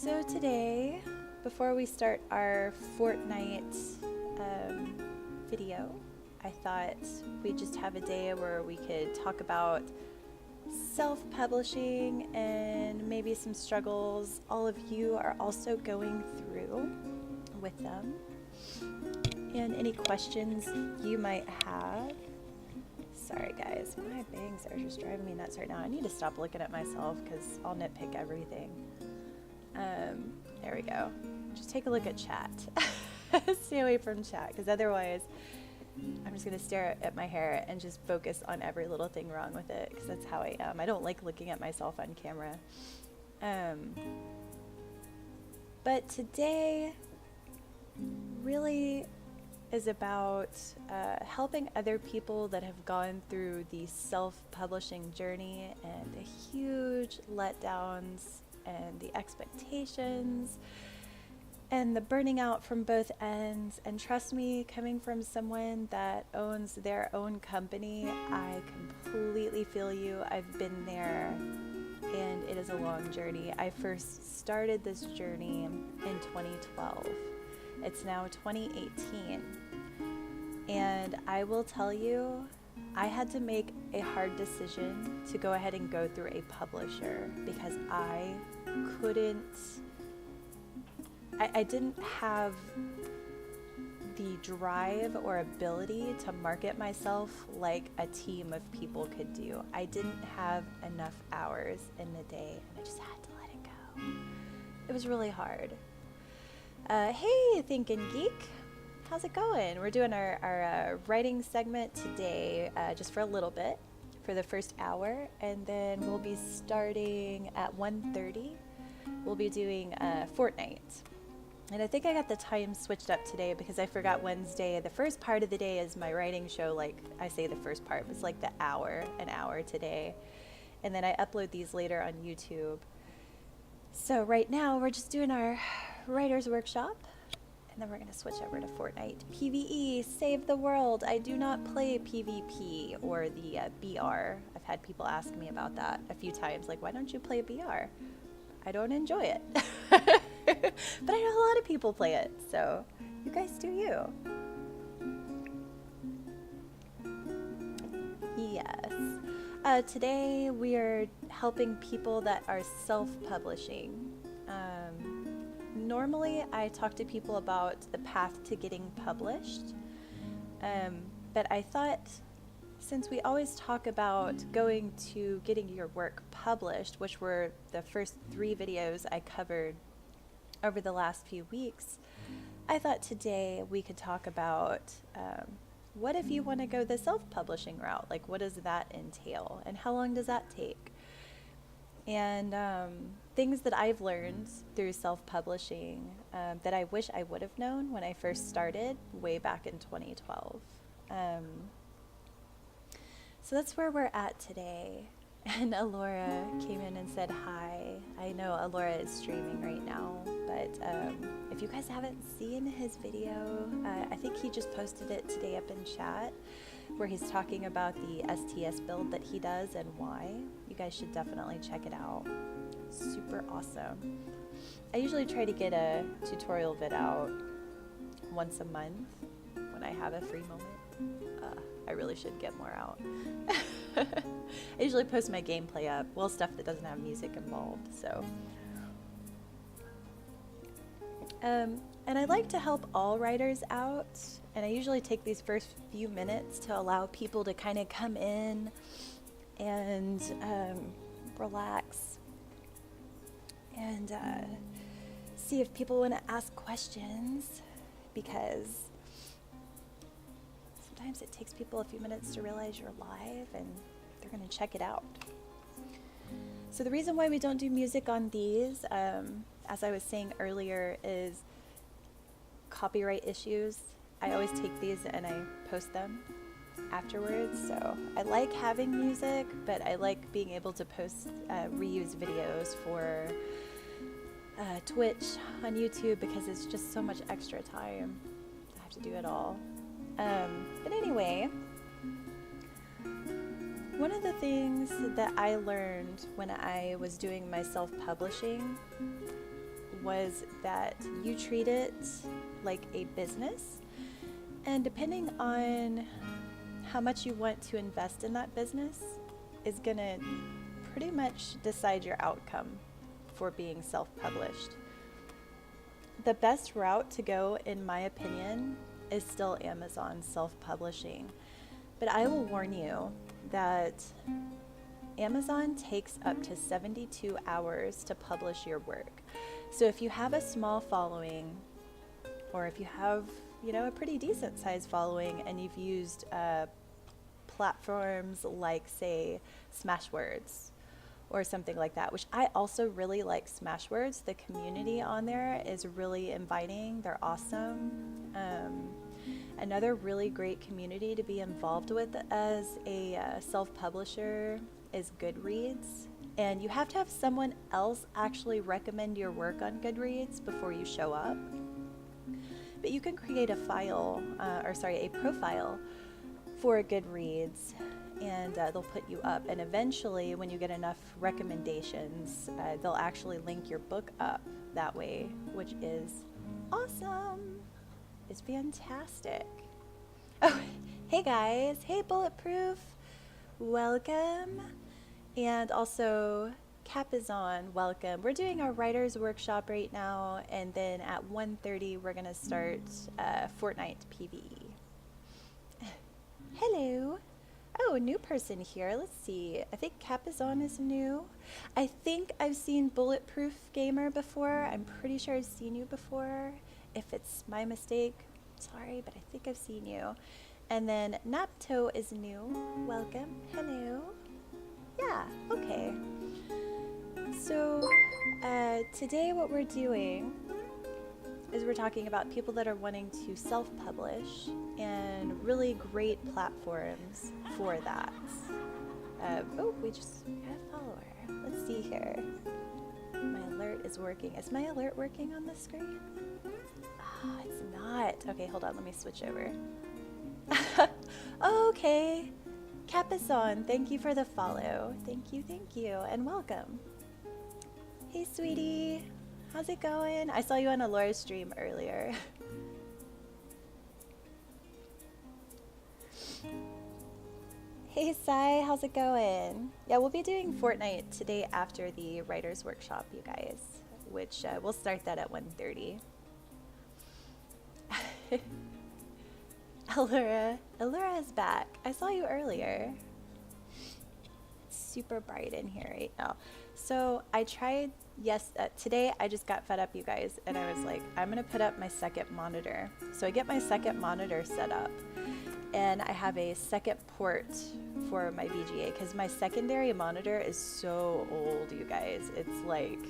So today, before we start our fortnight video, I thought we'd just have a day where we could talk about self-publishing and maybe some struggles all of you are also going through with them, and any questions you might have. Sorry guys, my bangs are just driving me nuts right now. I need to stop looking at myself because I'll nitpick everything. There we go. Just take a look at chat. Stay away from chat because otherwise I'm just going to stare at my hair and just focus on every little thing wrong with it because that's how I am. I don't like looking at myself on camera. But today really is about helping other people that have gone through the self-publishing journey and the huge letdowns and the expectations and the burning out from both ends. And trust me, coming from someone that owns their own company, I completely feel you. I've been there and it is a long journey. I first started this journey in 2012. It's now 2018. And I will tell you, I had to make a hard decision to go ahead and go through a publisher because I didn't have the drive or ability to market myself like a team of people could do. I didn't have enough hours in the day and I just had to let it go. It was really hard. Hey, Thinkin' Geek. How's it going? We're doing our writing segment today just for a little bit for the first hour, and then we'll be starting at 1:30. We'll be doing Fortnite. And I think I got the time switched up today because I forgot Wednesday. The first part of the day is my writing show. Like I say the first part, but it's like an hour today. And then I upload these later on YouTube. So right now we're just doing our writer's workshop. And then we're going to switch over to Fortnite. PvE, save the world. I do not play PvP or the BR. I've had people ask me about that a few times. Like, why don't you play BR? I don't enjoy it. But I know a lot of people play it. So you guys do you. Yes. Today we are helping people that are self-publishing. Normally, I talk to people about the path to getting published, but I thought since we always talk about going to getting your work published, which were the first 3 videos I covered over the last few weeks, I thought today we could talk about what if you want to go the self-publishing route? Like, what does that entail, and how long does that take? And things that I've learned through self-publishing that I wish I would have known when I first started way back in 2012. So that's where we're at today. And Alora came in and said hi. I know Alora is streaming right now, but if you guys haven't seen his video, I think he just posted it today up in chat, where he's talking about the STS build that he does and why. You guys should definitely check it out. Super awesome. I usually try to get a tutorial vid out once a month when I have a free moment. I really should get more out. I usually post my gameplay up, well, stuff that doesn't have music involved, so. And I like to help all writers out, and I usually take these first few minutes to allow people to kind of come in and relax and see if people want to ask questions, because sometimes it takes people a few minutes to realize you're live and they're going to check it out. So the reason why we don't do music on these, as I was saying earlier, is copyright issues. I always take these and I post them afterwards. So I like having music, but I like being able to post reuse videos for Twitch on YouTube because it's just so much extra time. I have to do it all. But anyway, one of the things that I learned when I was doing my self-publishing was that you treat it like a business, and depending on how much you want to invest in that business is going to pretty much decide your outcome for being self-published. The best route to go, in my opinion, is still Amazon self-publishing. But I will warn you that Amazon takes up to 72 hours to publish your work. So if you have a small following, or if you have, a pretty decent sized following and you've used platforms like, say, Smashwords or something like that, which I also really like Smashwords. The community on there is really inviting. They're awesome. Another really great community to be involved with as a self-publisher is Goodreads. And you have to have someone else actually recommend your work on Goodreads before you show up. But you can create a profile for Goodreads, and they'll put you up. And eventually, when you get enough recommendations, they'll actually link your book up that way, which is awesome. It's fantastic. Oh, hey guys. Hey Bulletproof. Welcome. And also, Capizon, welcome. We're doing our writer's workshop right now, and then at 1:30 we're going to start Fortnite PvE. Hello. Oh, a new person here. Let's see. I think Capizon is new. I think I've seen Bulletproof Gamer before. I'm pretty sure I've seen you before. If it's my mistake, sorry, but I think I've seen you. And then Napto is new. Welcome. Hello. Yeah, okay. So today what we're doing is we're talking about people that are wanting to self-publish and really great platforms for that. We just got a follower. Let's see here. My alert is working. Is my alert working on the screen? It's not. Okay, hold on. Let me switch over. Okay. Capizon, thank you for the follow. Thank you, and welcome. Hey, sweetie. How's it going? I saw you on a Laura stream earlier. Hey, Sai, how's it going? Yeah, we'll be doing Fortnite today after the writer's workshop, you guys, which we'll start that at 1:30. Allura is back. I saw you earlier. It's super bright in here right now. So I tried, today I just got fed up, you guys, and I was like, I'm gonna put up my second monitor. So I get my second monitor set up, and I have a second port for my VGA, because my secondary monitor is so old, you guys. It's like,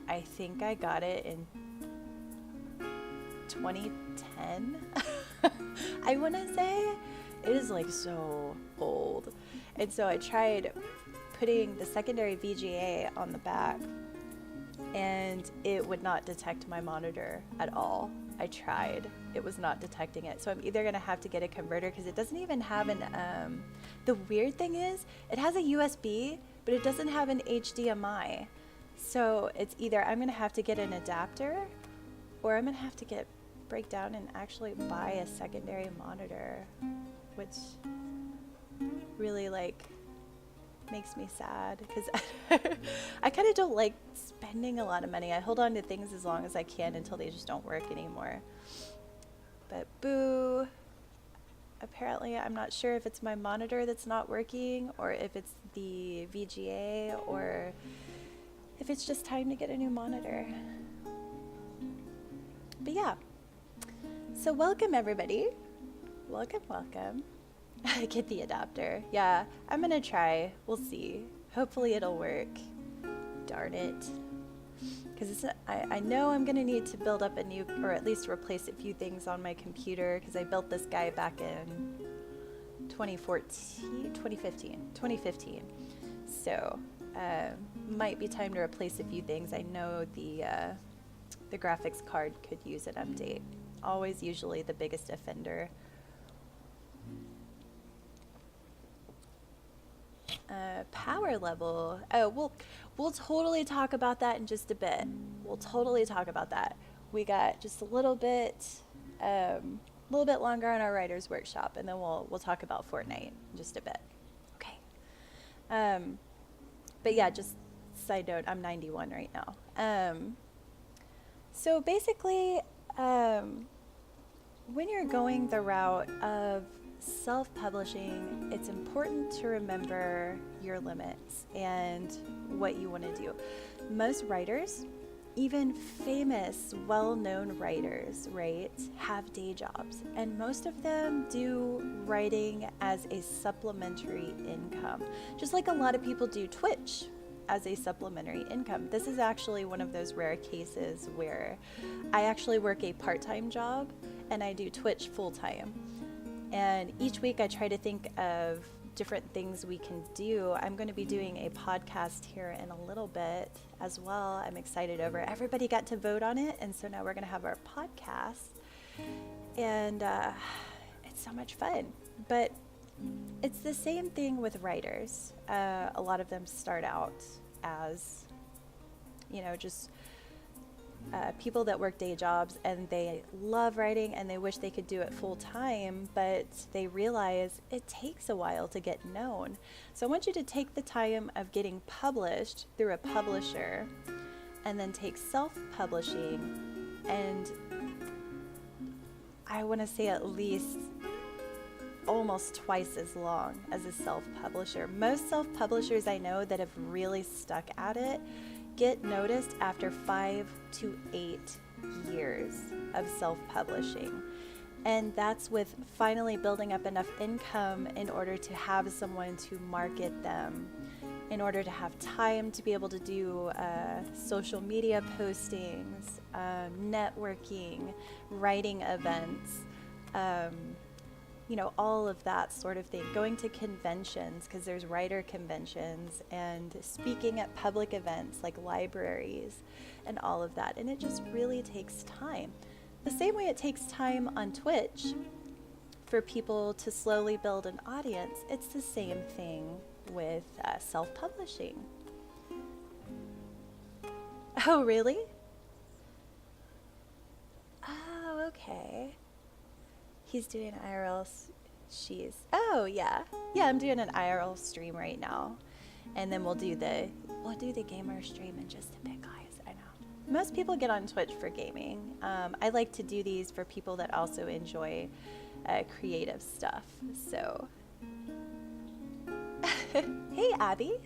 I think I got it in 2010. I want to say it is like so old. And so I tried putting the secondary VGA on the back, and it would not detect my monitor at all. I tried. It was not detecting it. So I'm either going to have to get a converter, because it doesn't even have an, the weird thing is it has a USB, but it doesn't have an HDMI. So it's either I'm going to have to get an adapter, or I'm going to have to break down and actually buy a secondary monitor, which really makes me sad, because I kind of don't like spending a lot of money. I hold on to things as long as I can until they just don't work anymore. But boo, apparently I'm not sure if it's my monitor that's not working, or if it's the VGA, or if it's just time to get a new monitor. But yeah, so welcome everybody. Welcome. Get the adapter. Yeah, I'm gonna try. We'll see. Hopefully it'll work. Darn it. Because I know I'm gonna need to build up a new, or at least replace a few things on my computer, because I built this guy back in 2015. So might be time to replace a few things. I know the graphics card could use an update. Always usually the biggest offender. Power level. Oh, we'll totally talk about that in just a bit. We'll totally talk about that. We got just a little bit longer on our writers workshop, and then we'll talk about Fortnite in just a bit. Okay. But yeah, just side note, I'm 91 right now. So basically, when you're going the route of self-publishing, it's important to remember your limits and what you want to do. Most writers, even famous, well-known writers, right, have day jobs, and most of them do writing as a supplementary income, just like a lot of people do Twitch as a supplementary income. This is actually one of those rare cases where I actually work a part-time job and I do Twitch full-time. And each week I try to think of different things we can do. I'm going to be doing a podcast here in a little bit as well. I'm excited over it. Everybody got to vote on it, and so now we're going to have our podcast. And it's so much fun. But it's the same thing with writers. A lot of them start out as, just people that work day jobs, and they love writing and they wish they could do it full time, but they realize it takes a while to get known. So I want you to take the time of getting published through a publisher and then take self-publishing, and I want to say at least almost twice as long as a self-publisher. Most self-publishers I know that have really stuck at it get noticed after 5 to 8 years of self-publishing. And that's with finally building up enough income in order to have someone to market them, in order to have time to be able to do social media postings, networking, writing events, all of that sort of thing, going to conventions, because there's writer conventions, and speaking at public events like libraries and all of that. And it just really takes time. The same way it takes time on Twitch for people to slowly build an audience, it's the same thing with self-publishing. Oh, really? Oh, okay. He's doing IRL. Oh, yeah. Yeah, I'm doing an IRL stream right now. And then we'll do the gamer stream in just a bit, guys. I know. Most people get on Twitch for gaming. I like to do these for people that also enjoy creative stuff. So, hey, Abby.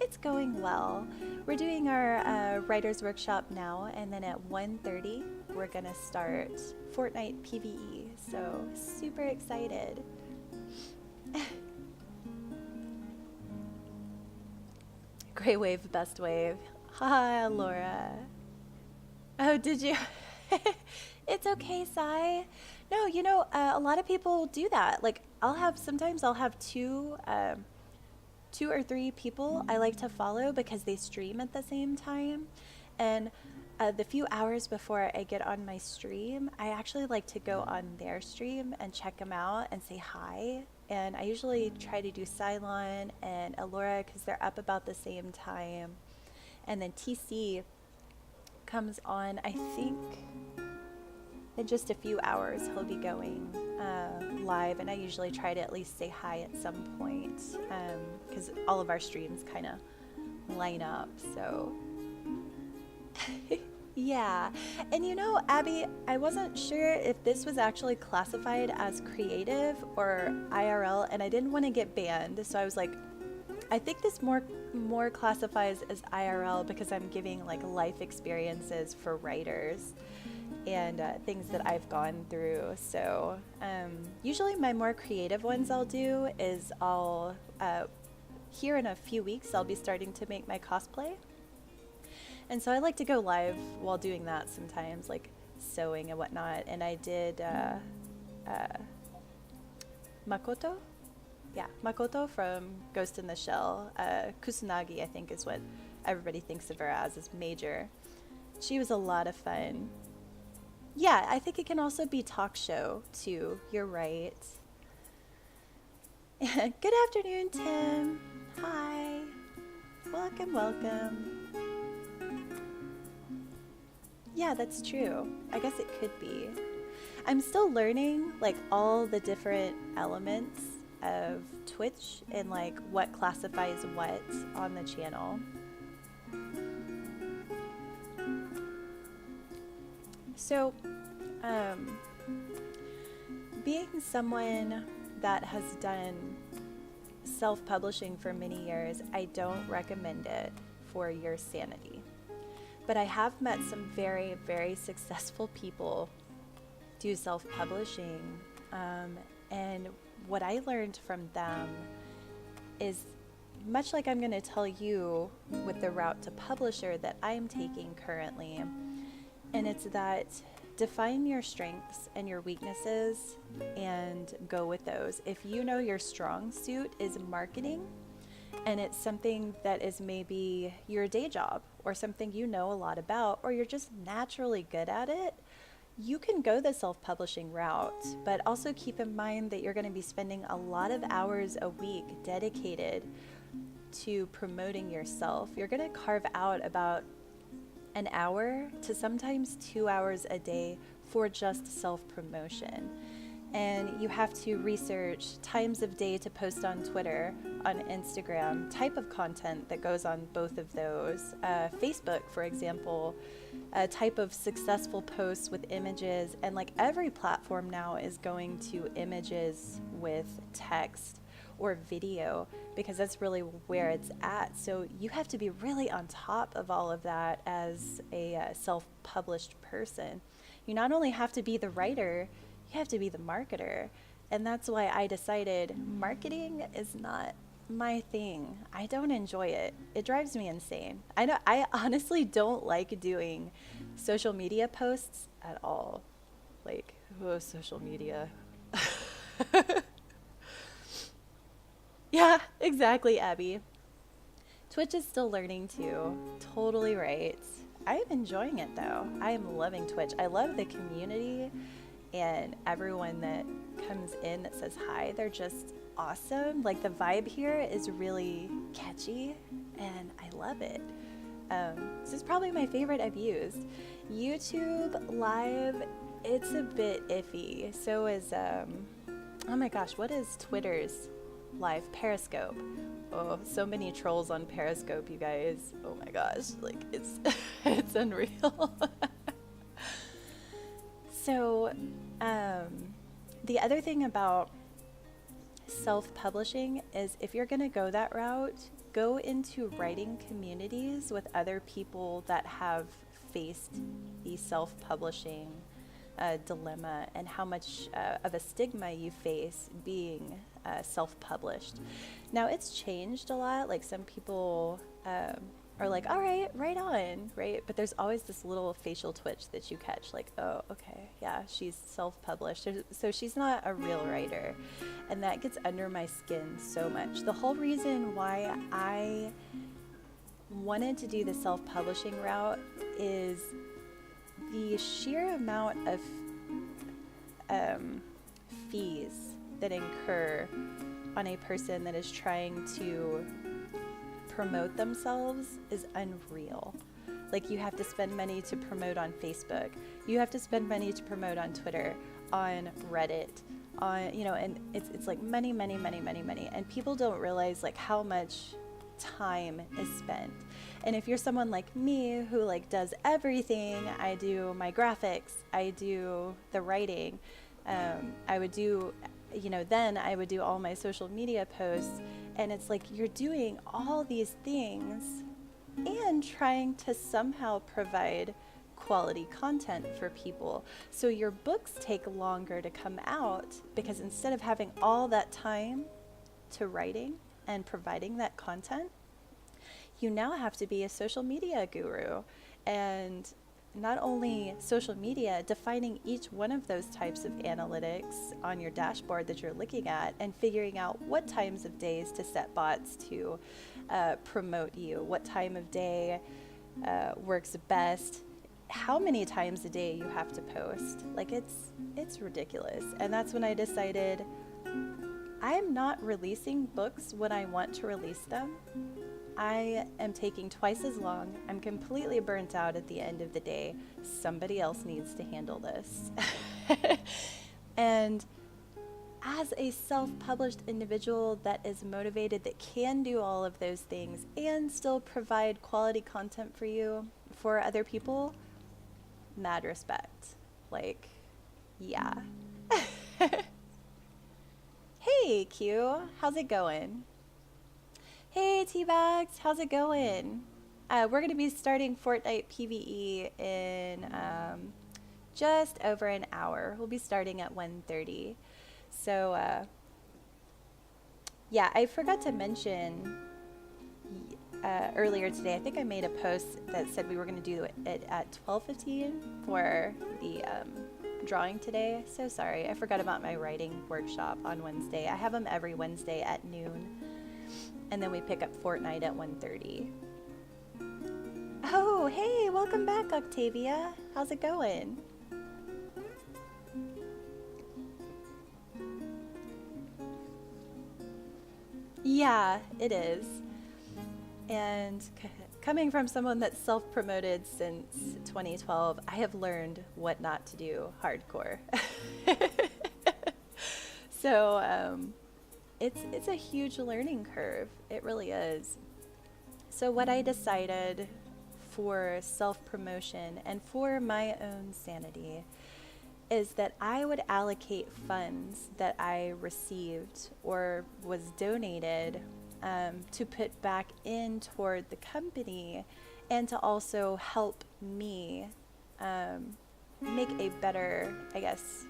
It's going well. We're doing our writer's workshop now, and then at 1:30, we're going to start Fortnite PvE. So, super excited. Gray wave, best wave. Hi, Laura. Oh, did you? It's okay, Sai. No, a lot of people do that. Like, sometimes I'll have two or three people I like to follow because they stream at the same time. And the few hours before I get on my stream, I actually like to go on their stream and check them out and say hi. And I usually try to do Cylon and Alora because they're up about the same time. And then TC comes on, I think, in just a few hours. He'll be going live, and I usually try to at least say hi at some point because all of our streams kind of line up. So yeah. And Abby, I wasn't sure if this was actually classified as creative or IRL, and I didn't want to get banned, so I was like, I think this more classifies as IRL because I'm giving like life experiences for writers and things that I've gone through. So usually my more creative ones I'll do is here in a few weeks I'll be starting to make my cosplay. And so I like to go live while doing that sometimes, like sewing and whatnot. And I did Makoto? Yeah, Makoto from Ghost in the Shell. Kusanagi, I think, is what everybody thinks of her as Major. She was a lot of fun. Yeah, I think it can also be talk show, too. You're right. Good afternoon, Tim. Hi. Welcome, welcome. Yeah, that's true. I guess it could be. I'm still learning like all the different elements of Twitch and like what classifies what on the channel. So, being someone that has done self-publishing for many years, I don't recommend it for your sanity. But I have met some very, very successful people do self-publishing, and what I learned from them is much like I'm going to tell you with the route to publisher that I'm taking currently, and it's that define your strengths and your weaknesses and go with those. If you know your strong suit is marketing, and it's something that is maybe your day job or something you know a lot about, or you're just naturally good at it, you can go the self-publishing route, but also keep in mind that you're going to be spending a lot of hours a week dedicated to promoting yourself. You're going to carve out about an hour to sometimes 2 hours a day for just self-promotion. And you have to research times of day to post on Twitter, on Instagram, type of content that goes on both of those. Facebook, for example, a type of successful posts with images, and like every platform now is going to images with text or video because that's really where it's at. So you have to be really on top of all of that as a self-published person. You not only have to be the writer, you have to be the marketer. And that's why I decided marketing is not my thing. I don't enjoy it. It drives me insane. I honestly don't like doing social media posts at all. Like, social media. Yeah, exactly, Abby. Twitch is still learning too. Totally right. I'm enjoying it though. I am loving Twitch. I love the community and everyone that comes in that says hi. They're just awesome. Like the vibe here is really catchy and I love it. This is probably my favorite I've used. YouTube Live, it's a bit iffy. So is, oh my gosh, what is Twitter's live? Periscope. Oh, so many trolls on Periscope, you guys. Oh my gosh, like it's it's unreal. So, the other thing about self-publishing is if you're going to go that route, go into writing communities with other people that have faced the self-publishing dilemma and how much of a stigma you face being self-published. Now it's changed a lot. Like some people are like, all right on, right? But there's always this little facial twitch that you catch, like, oh, okay, yeah, she's self-published, so she's not a real writer, and that gets under my skin so much. The whole reason why I wanted to do the self-publishing route is the sheer amount of fees that incur on a person that is trying to promote themselves is unreal. Like you have to spend money to promote on Facebook, you have to spend money to promote on Twitter, on Reddit, on, you know, and it's like money, and people don't realize like how much time is spent. And if you're someone like me who like does everything, I do my graphics, I do the writing, I would do, you know, then I would do all my social media posts, and it's like you're doing all these things and trying to somehow provide quality content for people. So your books take longer to come out because instead of having all that time to writing and providing that content, you now have to be a social media guru. And not only social media, defining each one of those types of analytics on your dashboard that you're looking at and figuring out what times of days to set bots to promote you, what time of day works best, how many times a day you have to post. Like it's ridiculous. And that's when I decided I am not releasing books when I want to release them. I am taking twice as long. I'm completely burnt out at the end of the day. Somebody else needs to handle this. And as a self-published individual that is motivated, that can do all of those things and still provide quality content for you, for other people, mad respect. Like, yeah. Hey, Q, how's it going? Hey, T-Bags, how's it going? We're going to be starting Fortnite PvE in just over an hour. We'll be starting at 1:30. So, yeah, I forgot to mention earlier today, I think I made a post that said we were going to do it at 12:15 for the drawing today. So sorry, I forgot about my writing workshop on Wednesday. I have them every Wednesday at noon, and then we pick up Fortnite at 1:30. Oh, hey, welcome back, Octavia. How's it going? Yeah, it is. And coming from someone that's self-promoted since 2012, I have learned what not to do hardcore. So it's a huge learning curve. It really is. So what I decided for self-promotion and for my own sanity is that I would allocate funds that I received or was donated to put back in toward the company, and to also help me make a better, I guess,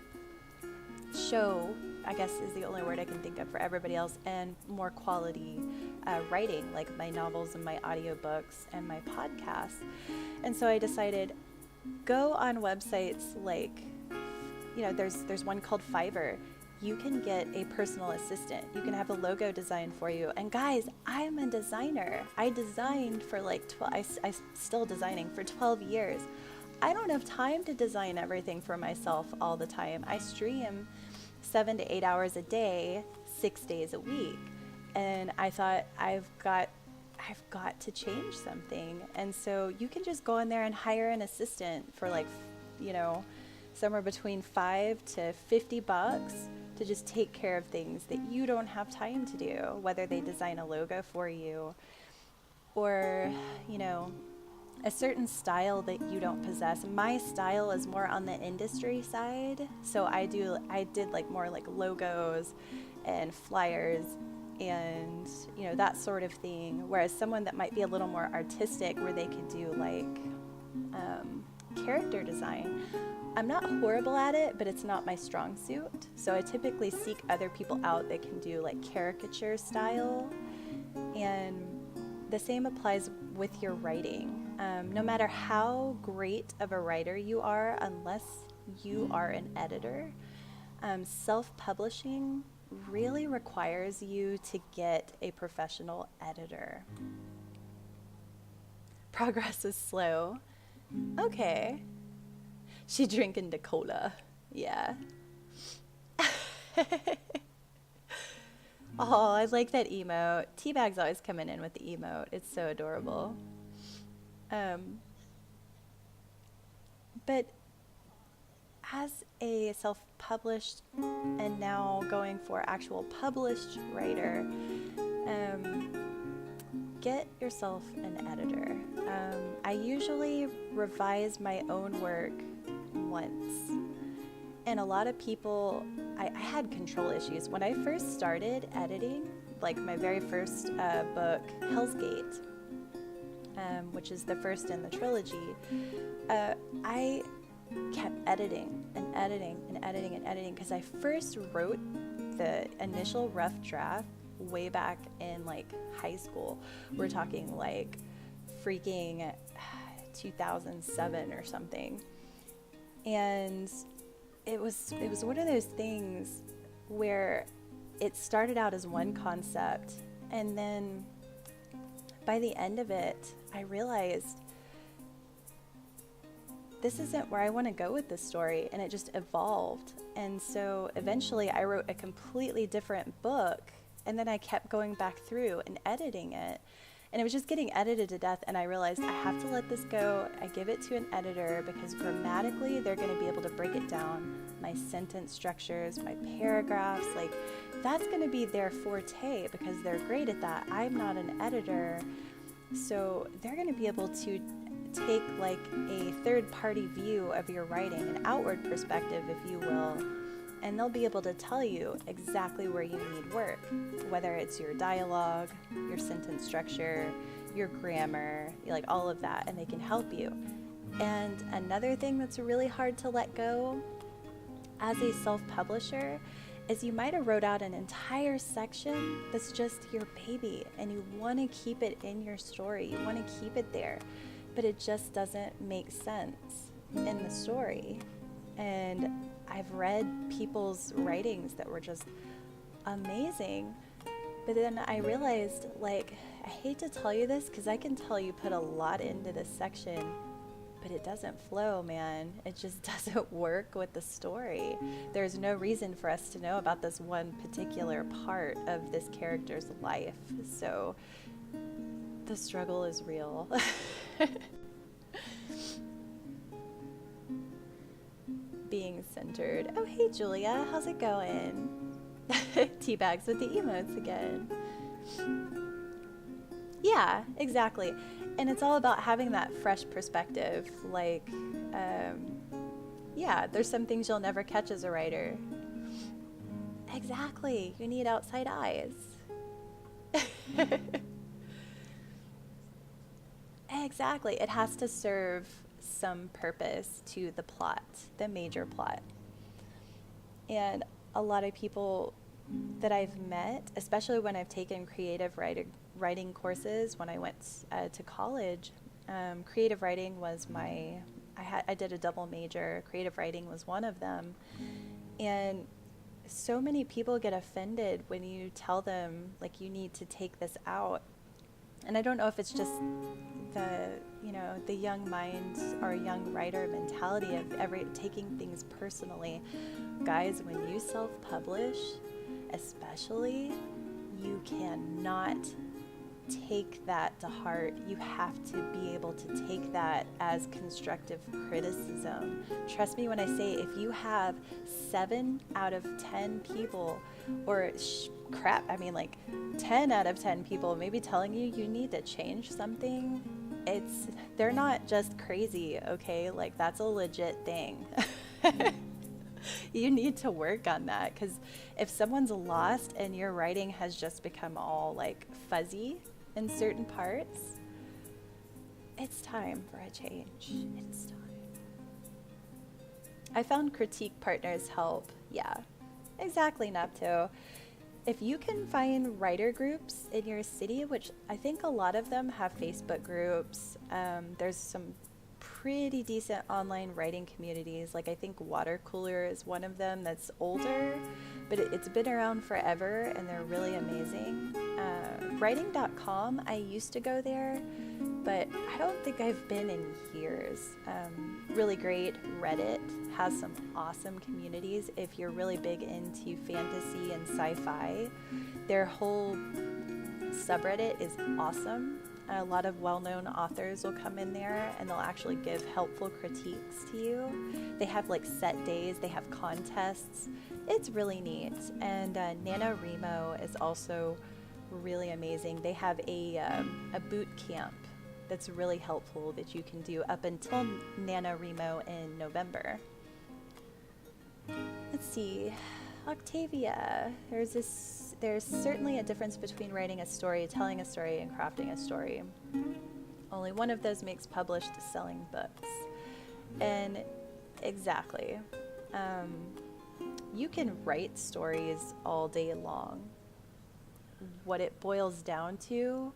show, I guess is the only word I can think of for everybody else, and more quality writing, like my novels and my audiobooks and my podcasts. And so I decided, go on websites like, you know, there's one called Fiverr. You can get a personal assistant. You can have a logo designed for you. And guys, I'm a designer. I designed for like 12, I'm still designing for 12 years. I don't have time to design everything for myself all the time. I stream 7 to 8 hours a day, 6 days a week. And I thought, I've got to change something. And so you can just go in there and hire an assistant for like, you know, somewhere between $5 to $50 to just take care of things that you don't have time to do, whether they design a logo for you or, you know, a certain style that you don't possess. My style is more on the industry side, so I did like more like logos and flyers and, you know, that sort of thing, whereas someone that might be a little more artistic, where they could do like character design, I'm not horrible at it, but it's not my strong suit. So I typically seek other people out that can do like caricature style. And the same applies with your writing. No matter how great of a writer you are, unless you are an editor, self-publishing really requires you to get a professional editor. Progress is slow. Okay. She drinking the cola. Yeah. Oh, I like that emote. Teabag's always coming in with the emote. It's so adorable. But as a self-published and now going for actual published writer, get yourself an editor. I usually revise my own work once. And a lot of people, I had control issues. When I first started editing, like my very first book, Hell's Gate, which is the first in the trilogy, I kept editing and editing and editing and editing because I first wrote the initial rough draft way back in like high school. We're talking like freaking 2007 or something. And it was one of those things where it started out as one concept, and then by the end of it, I realized this isn't where I want to go with this story. And it just evolved. And so eventually I wrote a completely different book. And then I kept going back through and editing it. And it was just getting edited to death. And I realized I have to let this go. I give it to an editor because grammatically they're going to be able to break it down. My sentence structures, my paragraphs, like that's going to be their forte because they're great at that. I'm not an editor. So they're going to be able to take like a third-party view of your writing, an outward perspective, if you will, and they'll be able to tell you exactly where you need work, whether it's your dialogue, your sentence structure, your grammar, like all of that, and they can help you. And another thing that's really hard to let go as a self-publisher is you might have wrote out an entire section that's just your baby and you want to keep it in your story, you want to keep it there, but it just doesn't make sense in the story. And I've read people's writings that were just amazing, but then I realized, like, I hate to tell you this because I can tell you put a lot into this section, but it doesn't flow, man. It just doesn't work with the story. There's no reason for us to know about this one particular part of this character's life. So the struggle is real. Being centered. Oh, hey, Julia. How's it going? Teabags with the emotes again. Yeah, exactly. And it's all about having that fresh perspective. Like, yeah, there's some things you'll never catch as a writer. Exactly. You need outside eyes. Exactly. It has to serve some purpose to the plot, the major plot. And a lot of people that I've met, especially when I've taken creative writing courses when I went to college, creative writing was I did a double major. Creative writing was one of them. And so many people get offended when you tell them, like, you need to take this out. And I don't know if it's just the young mind or young writer mentality of taking things personally. Guys, when you self-publish, especially, you cannot take that to heart. You have to be able to take that as constructive criticism. Trust me when I say, if you have 7 out of 10 people, or 10 out of 10 people maybe telling you need to change something, they're not just crazy, okay? Like, that's a legit thing. You need to work on that, because if someone's lost and your writing has just become all like fuzzy in certain parts, it's time for a change. It's time. I found critique partners help. Yeah, exactly, Napto. If you can find writer groups in your city, which I think a lot of them have Facebook groups, there's some pretty decent online writing communities. Like, I think Water Cooler is one of them that's older, but it's been around forever and they're really amazing. Writing.com, I used to go there, but I don't think I've been in years. Really great. Reddit has some awesome communities if you're really big into fantasy and sci-fi. Their whole subreddit is awesome. A lot of well-known authors will come in there and they'll actually give helpful critiques to you. They have like set days, they have contests. It's really neat. And NaNoWriMo is also really amazing. They have a boot camp that's really helpful that you can do up until NaNoWriMo in November. Let's see. Octavia, there's certainly a difference between writing a story, telling a story, and crafting a story. Only one of those makes published selling books. And exactly. You can write stories all day long. What it boils down to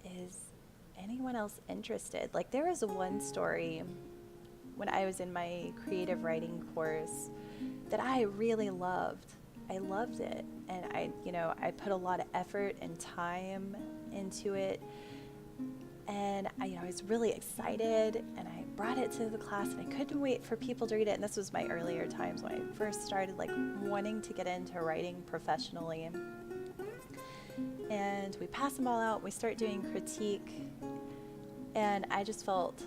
is anyone else interested? Like, there was one story when I was in my creative writing course that I really loved. I loved it, and I put a lot of effort and time into it, And I was really excited, and I brought it to the class, and I couldn't wait for people to read it. And this was my earlier times when I first started like wanting to get into writing professionally. And we pass them all out, we start doing critique, and I just felt,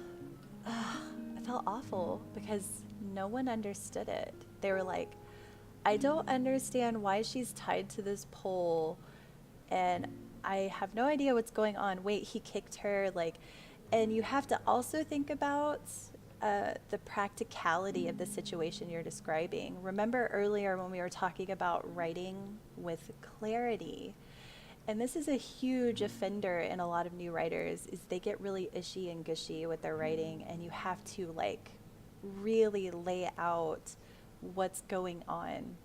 I felt awful because no one understood it. They were like, I don't understand why she's tied to this pole, and I have no idea what's going on. Wait, he kicked her, like, and you have to also think about the practicality of the situation you're describing. Remember earlier when we were talking about writing with clarity? And this is a huge offender in a lot of new writers, is they get really ishy and gushy with their writing, and you have to like really lay out what's going on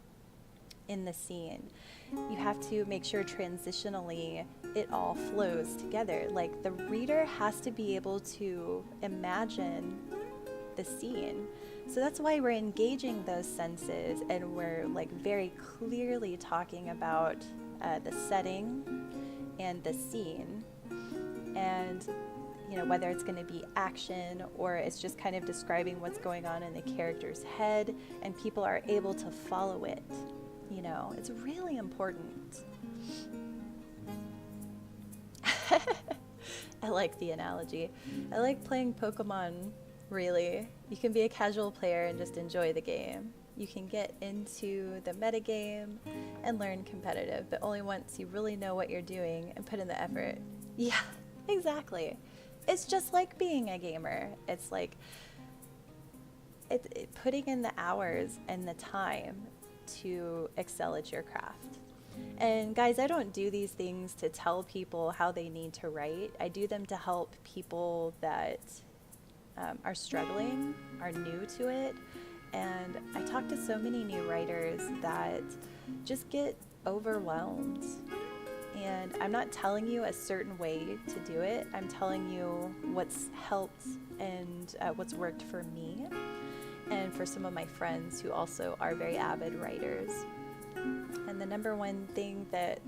in the scene. You have to make sure transitionally it all flows together. Like the reader has to be able to imagine the scene. So that's why we're engaging those senses, and we're like very clearly talking about the setting and the scene, and whether it's going to be action or it's just kind of describing what's going on in the character's head, and people are able to follow it. It's really important. I like the analogy. I like playing Pokemon, really. You can be a casual player and just enjoy the game. You can get into the metagame and learn competitive, but only once you really know what you're doing and put in the effort. Yeah, exactly. It's just like being a gamer. It's like putting in the hours and the time to excel at your craft. And guys, I don't do these things to tell people how they need to write. I do them to help people that are struggling, are new to it. And I talk to so many new writers that just get overwhelmed. And I'm not telling you a certain way to do it. I'm telling you what's helped and what's worked for me and for some of my friends who also are very avid writers. And the number one thing that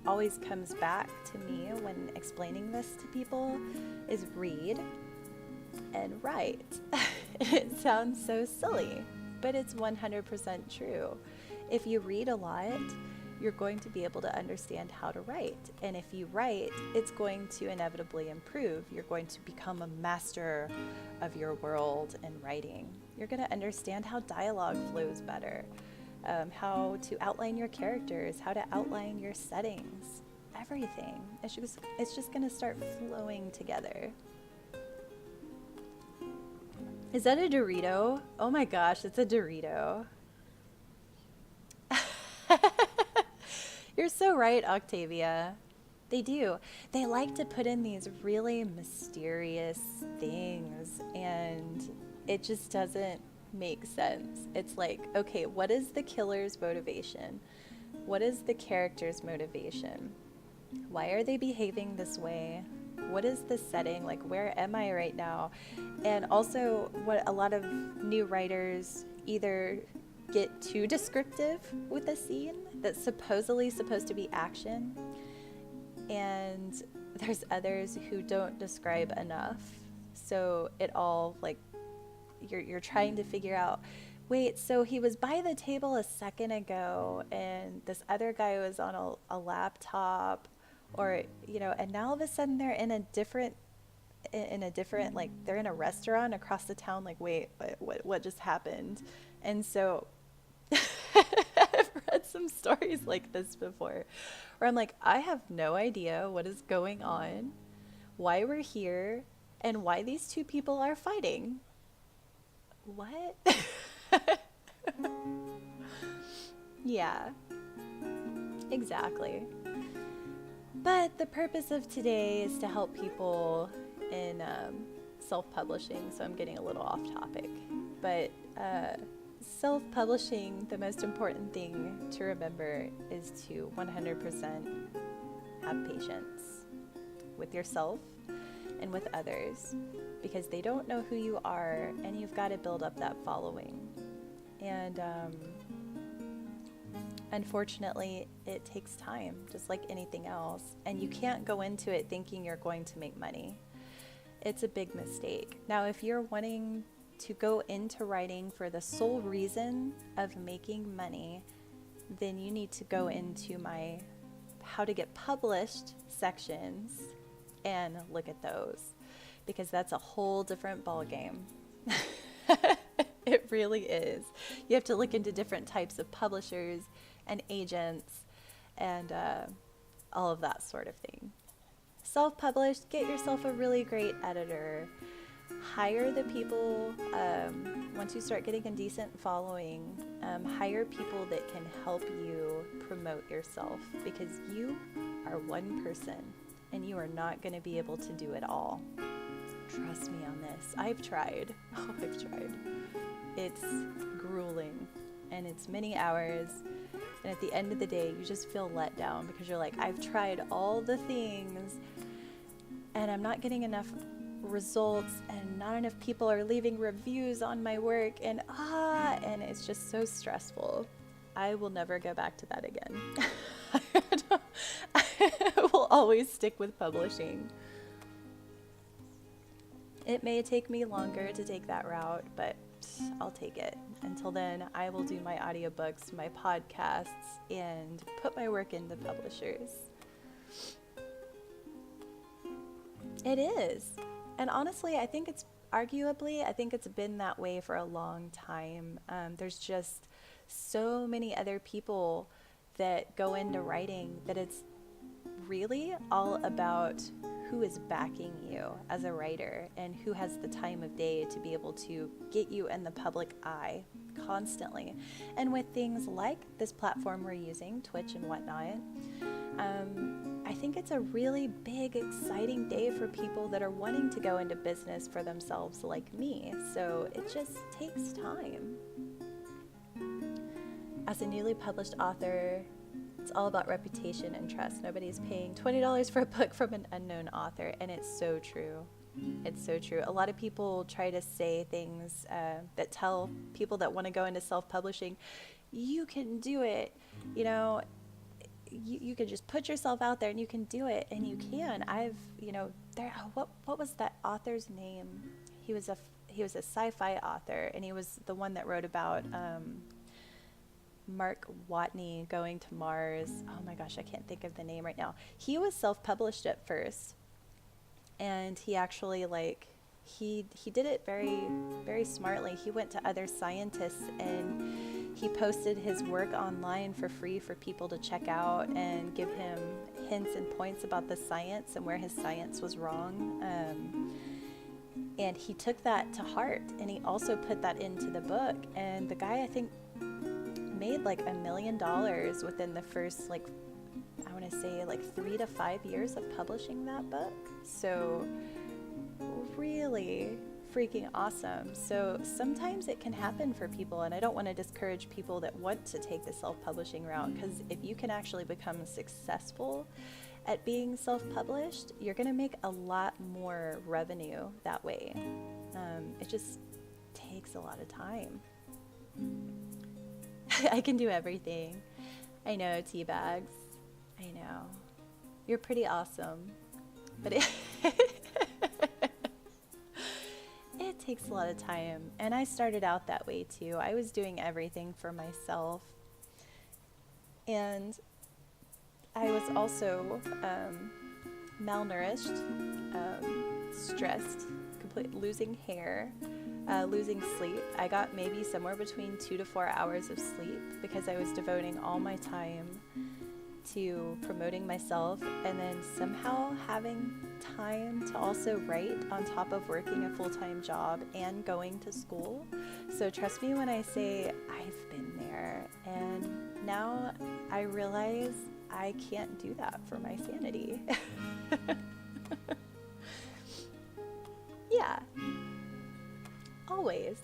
always comes back to me when explaining this to people is read and write. It sounds so silly, but it's 100% true. If you read a lot, you're going to be able to understand how to write. And if you write, it's going to inevitably improve. You're going to become a master of your world in writing. You're going to understand how dialogue flows better, how to outline your characters, how to outline your settings, everything. It's just going to start flowing together. Is that a Dorito? Oh my gosh, it's a Dorito. You're so right, Octavia. They do. They like to put in these really mysterious things, and it just doesn't make sense. It's like, okay, what is the killer's motivation? What is the character's motivation? Why are they behaving this way? What is the setting? Like, where am I right now? And also, what a lot of new writers either get too descriptive with a scene that's supposedly supposed to be action, and there's others who don't describe enough. So it all, like, you're trying to figure out, wait, so he was by the table a second ago, and this other guy was on a laptop, or, and now all of a sudden they're in a different, like, they're in a restaurant across the town, like, wait, what just happened? And so I've read some stories like this before, where I'm like, I have no idea what is going on, why we're here, and why these two people are fighting. What? Yeah, exactly. But the purpose of today is to help people in self-publishing, so I'm getting a little off topic. But self-publishing, the most important thing to remember is to 100% have patience with yourself and with others, because they don't know who you are, and you've got to build up that following. And unfortunately, it takes time, just like anything else, and you can't go into it thinking you're going to make money. it's a big mistake. Now, if you're wanting to go into writing for the sole reason of making money, then you need to go into my how to get published sections and look at those, because that's a whole different ballgame. It really is. You have to look into different types of publishers and agents and all of that sort of thing. Self-published, get yourself a really great editor. Hire the people, once you start getting a decent following, hire people that can help you promote yourself, because you are one person and you are not going to be able to do it all. Trust me on this. I've tried. Oh, I've tried. It's grueling and it's many hours. And at the end of the day, you just feel let down because you're like, I've tried all the things and I'm not getting enough results and not enough people are leaving reviews on my work and it's just so stressful. I will never go back to that again. I will always stick with publishing. It may take me longer to take that route, but I'll take it. Until then, I will do my audiobooks, my podcasts, and put my work into publishers. It is. And honestly, I think it's been that way for a long time. There's just so many other people that go into writing that it's really all about who is backing you as a writer and who has the time of day to be able to get you in the public eye constantly. And with things like this platform we're using, Twitch and whatnot, I think it's a really big, exciting day for people that are wanting to go into business for themselves like me. So it just takes time. As a newly published author, it's all about reputation and trust. Nobody's paying $20 for a book from an unknown author, and it's so true. It's so true. A lot of people try to say things that tell people that want to go into self-publishing, you can do it. You know, you can just put yourself out there and you can do it, and you can. What was that author's name? He was a sci-fi author, and he was the one that wrote about Mark Watney going to Mars. Oh my gosh, I can't think of the name right now. He was self-published at first, and he actually he did it very, very smartly. He went to other scientists and he posted his work online for free for people to check out and give him hints and points about the science and where his science was wrong. And he took that to heart, and he also put that into the book. And the guy, I think, made like $1 million within the first 3 to 5 years of publishing that book. So really freaking awesome. So sometimes it can happen for people, and I don't want to discourage people that want to take the self-publishing route, because if you can actually become successful at being self-published, you're going to make a lot more revenue that way. It just takes a lot of time. I can do everything. I know, teabags. I know. You're pretty awesome. But it takes a lot of time. And I started out that way too. I was doing everything for myself. And I was also malnourished, stressed, losing hair, losing sleep. I got maybe somewhere between 2 to 4 hours of sleep because I was devoting all my time to promoting myself, and then somehow having time to also write on top of working a full-time job and going to school. So trust me when I say I've been there, and now I realize I can't do that for my sanity. Yeah. Always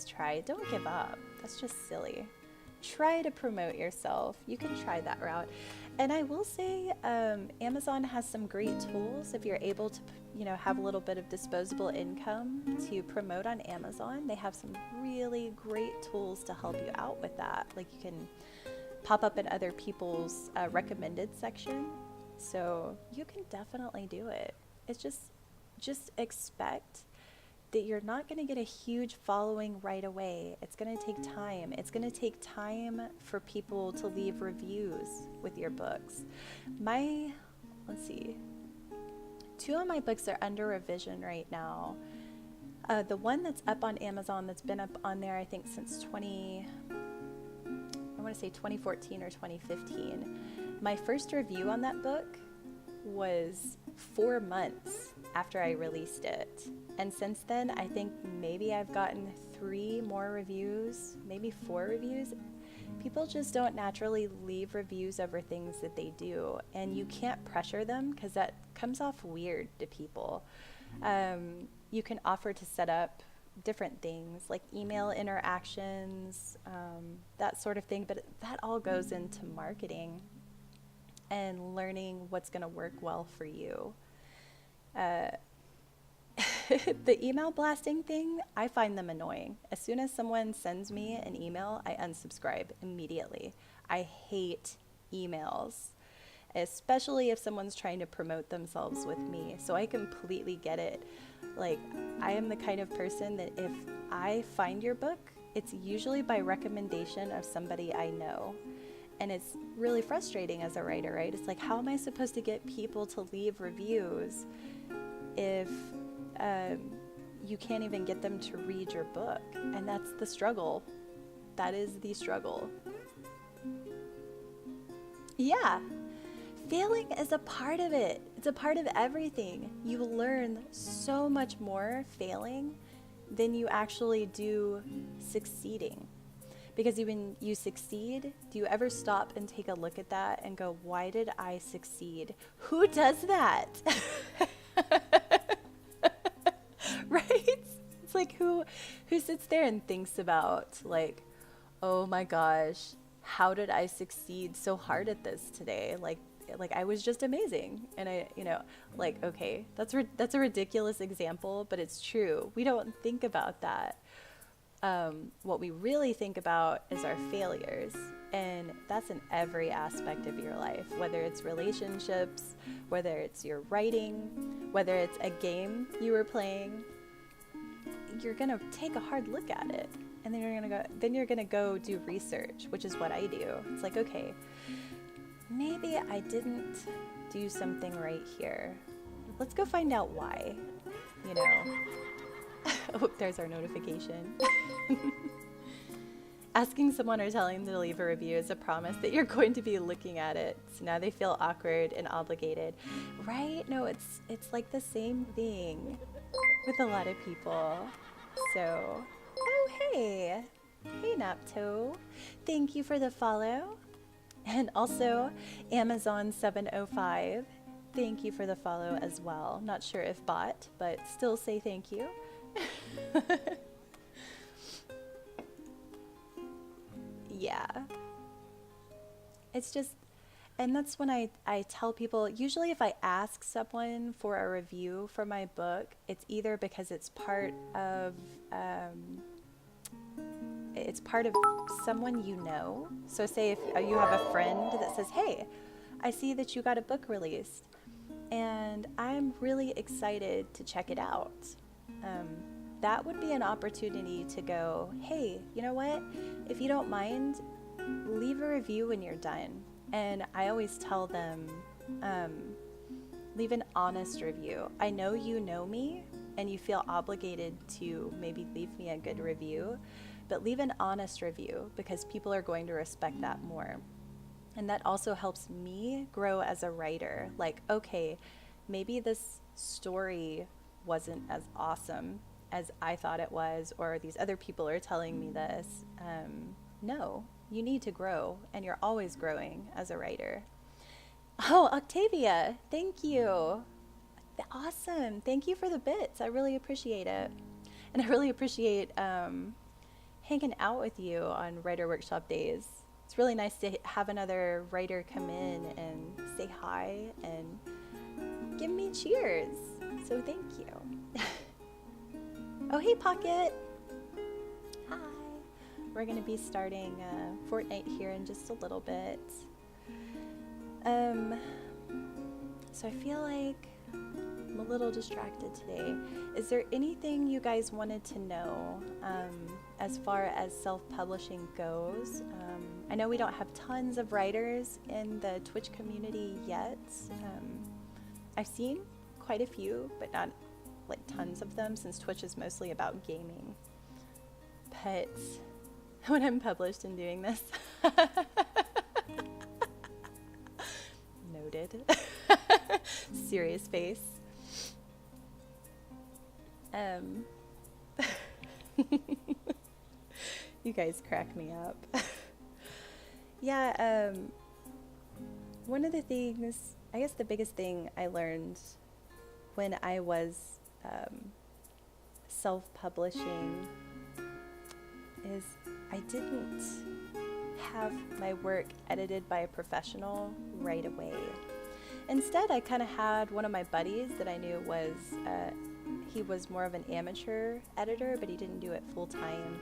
try. Don't give up. That's just silly. Try to promote yourself. You can try that route. And I will say, Amazon has some great tools if you're able to, have a little bit of disposable income to promote on Amazon. They have some really great tools to help you out with that. Like, you can pop up in other people's recommended section. So you can definitely do it. It's just just expect that you're not going to get a huge following right away. It's going to take time. It's going to take time for people to leave reviews with your books. Let's see, 2 of my books are under revision right now. The one that's up on Amazon, that's been up on there, I think, since 2014 or 2015. My first review on that book was 4 months after I released it. And since then, I think maybe I've gotten 3 more reviews, maybe 4 reviews. People just don't naturally leave reviews over things that they do. And you can't pressure them because that comes off weird to people. You can offer to set up different things like email interactions, that sort of thing. But that all goes into marketing and learning what's going to work well for you. The email blasting thing, I find them annoying. As soon as someone sends me an email, I unsubscribe immediately. I hate emails, especially if someone's trying to promote themselves with me. So I completely get it. Like, I am the kind of person that if I find your book, it's usually by recommendation of somebody I know. And it's really frustrating as a writer, right? It's like, how am I supposed to get people to leave reviews if you can't even get them to read your book? And that's the struggle. That is the struggle. Yeah. Failing is a part of it. It's a part of everything. You learn so much more failing than you actually do succeeding. Because when you succeed, do you ever stop and take a look at that and go, why did I succeed? Who does that? Right? It's like, who sits there and thinks about, like, oh my gosh, how did I succeed so hard at this today? Like I was just amazing. And okay, that's a ridiculous example, but it's true. We don't think about that. What we really think about is our failures, and that's in every aspect of your life, whether it's relationships, whether it's your writing, whether it's a game you were playing. You're gonna take a hard look at it, and then you're gonna go do research, which is what I do. It's like, okay, maybe I didn't do something right here. Let's go find out why, Oh, there's our notification. Asking someone or telling them to leave a review is a promise that you're going to be looking at it. So now they feel awkward and obligated. Right? No, it's like the same thing with a lot of people. So, oh, hey. Hey, Napto. Thank you for the follow. And also, Amazon705. Thank you for the follow as well. Not sure if bot, but still say thank you. Yeah. It's just, and that's when I tell people, usually if I ask someone for a review for my book, it's either because it's part of someone you know. So say if you have a friend that says, hey, I see that you got a book released, and I'm really excited to check it out. That would be an opportunity to go, hey, you know what? If you don't mind, leave a review when you're done. And I always tell them, leave an honest review. I know you know me and you feel obligated to maybe leave me a good review, but leave an honest review because people are going to respect that more. And that also helps me grow as a writer. Like, okay, maybe this story wasn't as awesome as I thought it was, or these other people are telling me this. No, you need to grow, and you're always growing as a writer. Oh, Octavia, thank you. Awesome. Thank you for the bits. I really appreciate it. And I really appreciate hanging out with you on Writer Workshop days. It's really nice to have another writer come in and say hi and give me cheers. So thank you. Oh, hey, Pocket. Hi. We're going to be starting Fortnite here in just a little bit. So I feel like I'm a little distracted today. Is there anything you guys wanted to know as far as self-publishing goes? I know we don't have tons of writers in the Twitch community yet. I've seen quite a few, but not like tons of them, since Twitch is mostly about gaming. But when I'm published and doing this, noted. Serious face. You guys crack me up. Yeah, one of the things, I guess the biggest thing I learned when I was self-publishing is I didn't have my work edited by a professional right away. Instead, I kind of had one of my buddies that I knew was, he was more of an amateur editor, but he didn't do it full time.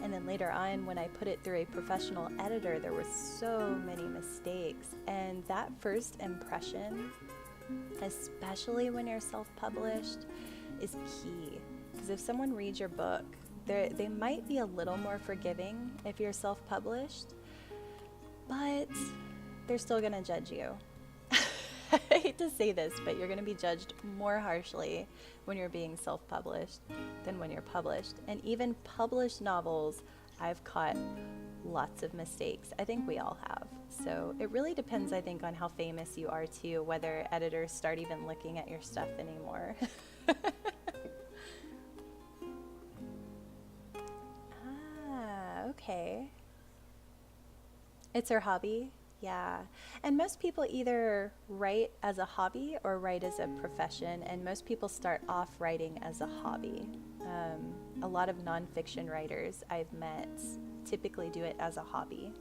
And then later on, when I put it through a professional editor, there were so many mistakes. And that first impression, especially when you're self-published, is key. Because if someone reads your book, they might be a little more forgiving if you're self-published, but they're still going to judge you. I hate to say this, but you're going to be judged more harshly when you're being self-published than when you're published. And even published novels, I've caught lots of mistakes. I think we all have. So it really depends, I think, on how famous you are too, whether editors start even looking at your stuff anymore. Okay. It's her hobby? Yeah. And most people either write as a hobby or write as a profession, and most people start off writing as a hobby. A lot of nonfiction writers I've met typically do it as a hobby.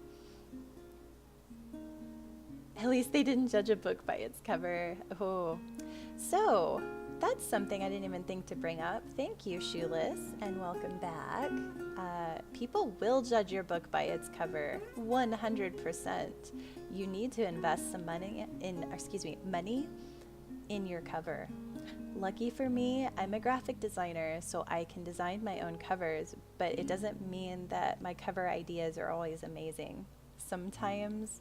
At least they didn't judge a book by its cover. Oh. So, that's something I didn't even think to bring up. Thank you, Shoeless, and welcome back. People will judge your book by its cover, 100%. You need to invest some money in your cover. Lucky for me, I'm a graphic designer, so I can design my own covers, but it doesn't mean that my cover ideas are always amazing. Sometimes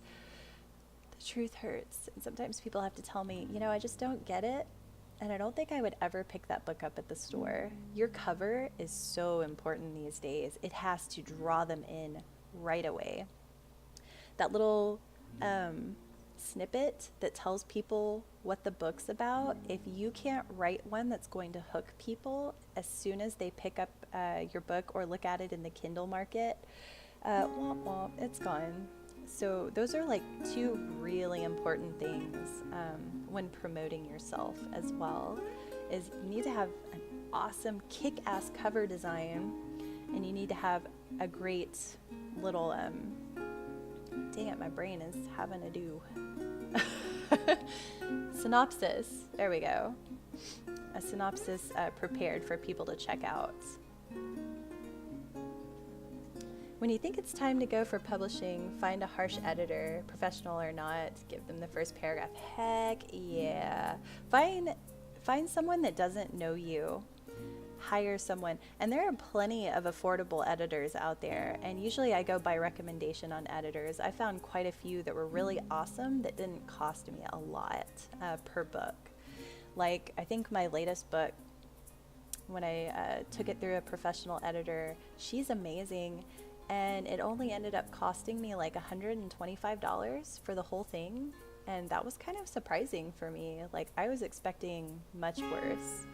the truth hurts, and sometimes people have to tell me, I just don't get it. And I don't think I would ever pick that book up at the store. Your cover is so important these days. It has to draw them in right away. That little snippet that tells people what the book's about, if you can't write one that's going to hook people as soon as they pick up your book or look at it in the Kindle market, womp womp, it's gone. So those are like two really important things when promoting yourself as well, is you need to have an awesome kick-ass cover design, and you need to have a great little, dang it, my brain is having a do. Synopsis, there we go. A synopsis prepared for people to check out. When you think it's time to go for publishing, find a harsh editor, professional or not, give them the first paragraph. Heck yeah. Find someone that doesn't know you. Hire someone. And there are plenty of affordable editors out there, and usually I go by recommendation on editors. I found quite a few that were really awesome that didn't cost me a lot per book. Like, I think my latest book, when I took it through a professional editor, she's amazing. And it only ended up costing me like $125 for the whole thing. And that was kind of surprising for me. Like, I was expecting much worse.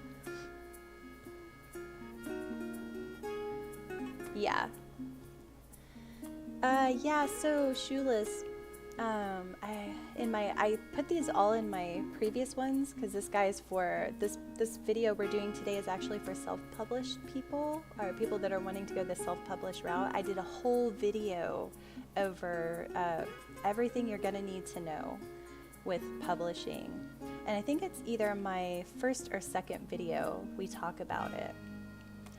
Yeah. So Shoeless, I put these all in my previous ones because this guy's for this video we're doing today is actually for self-published people, or people that are wanting to go the self-published route. I did a whole video over everything you're gonna need to know with publishing, and I think it's either my first or second video we talk about it.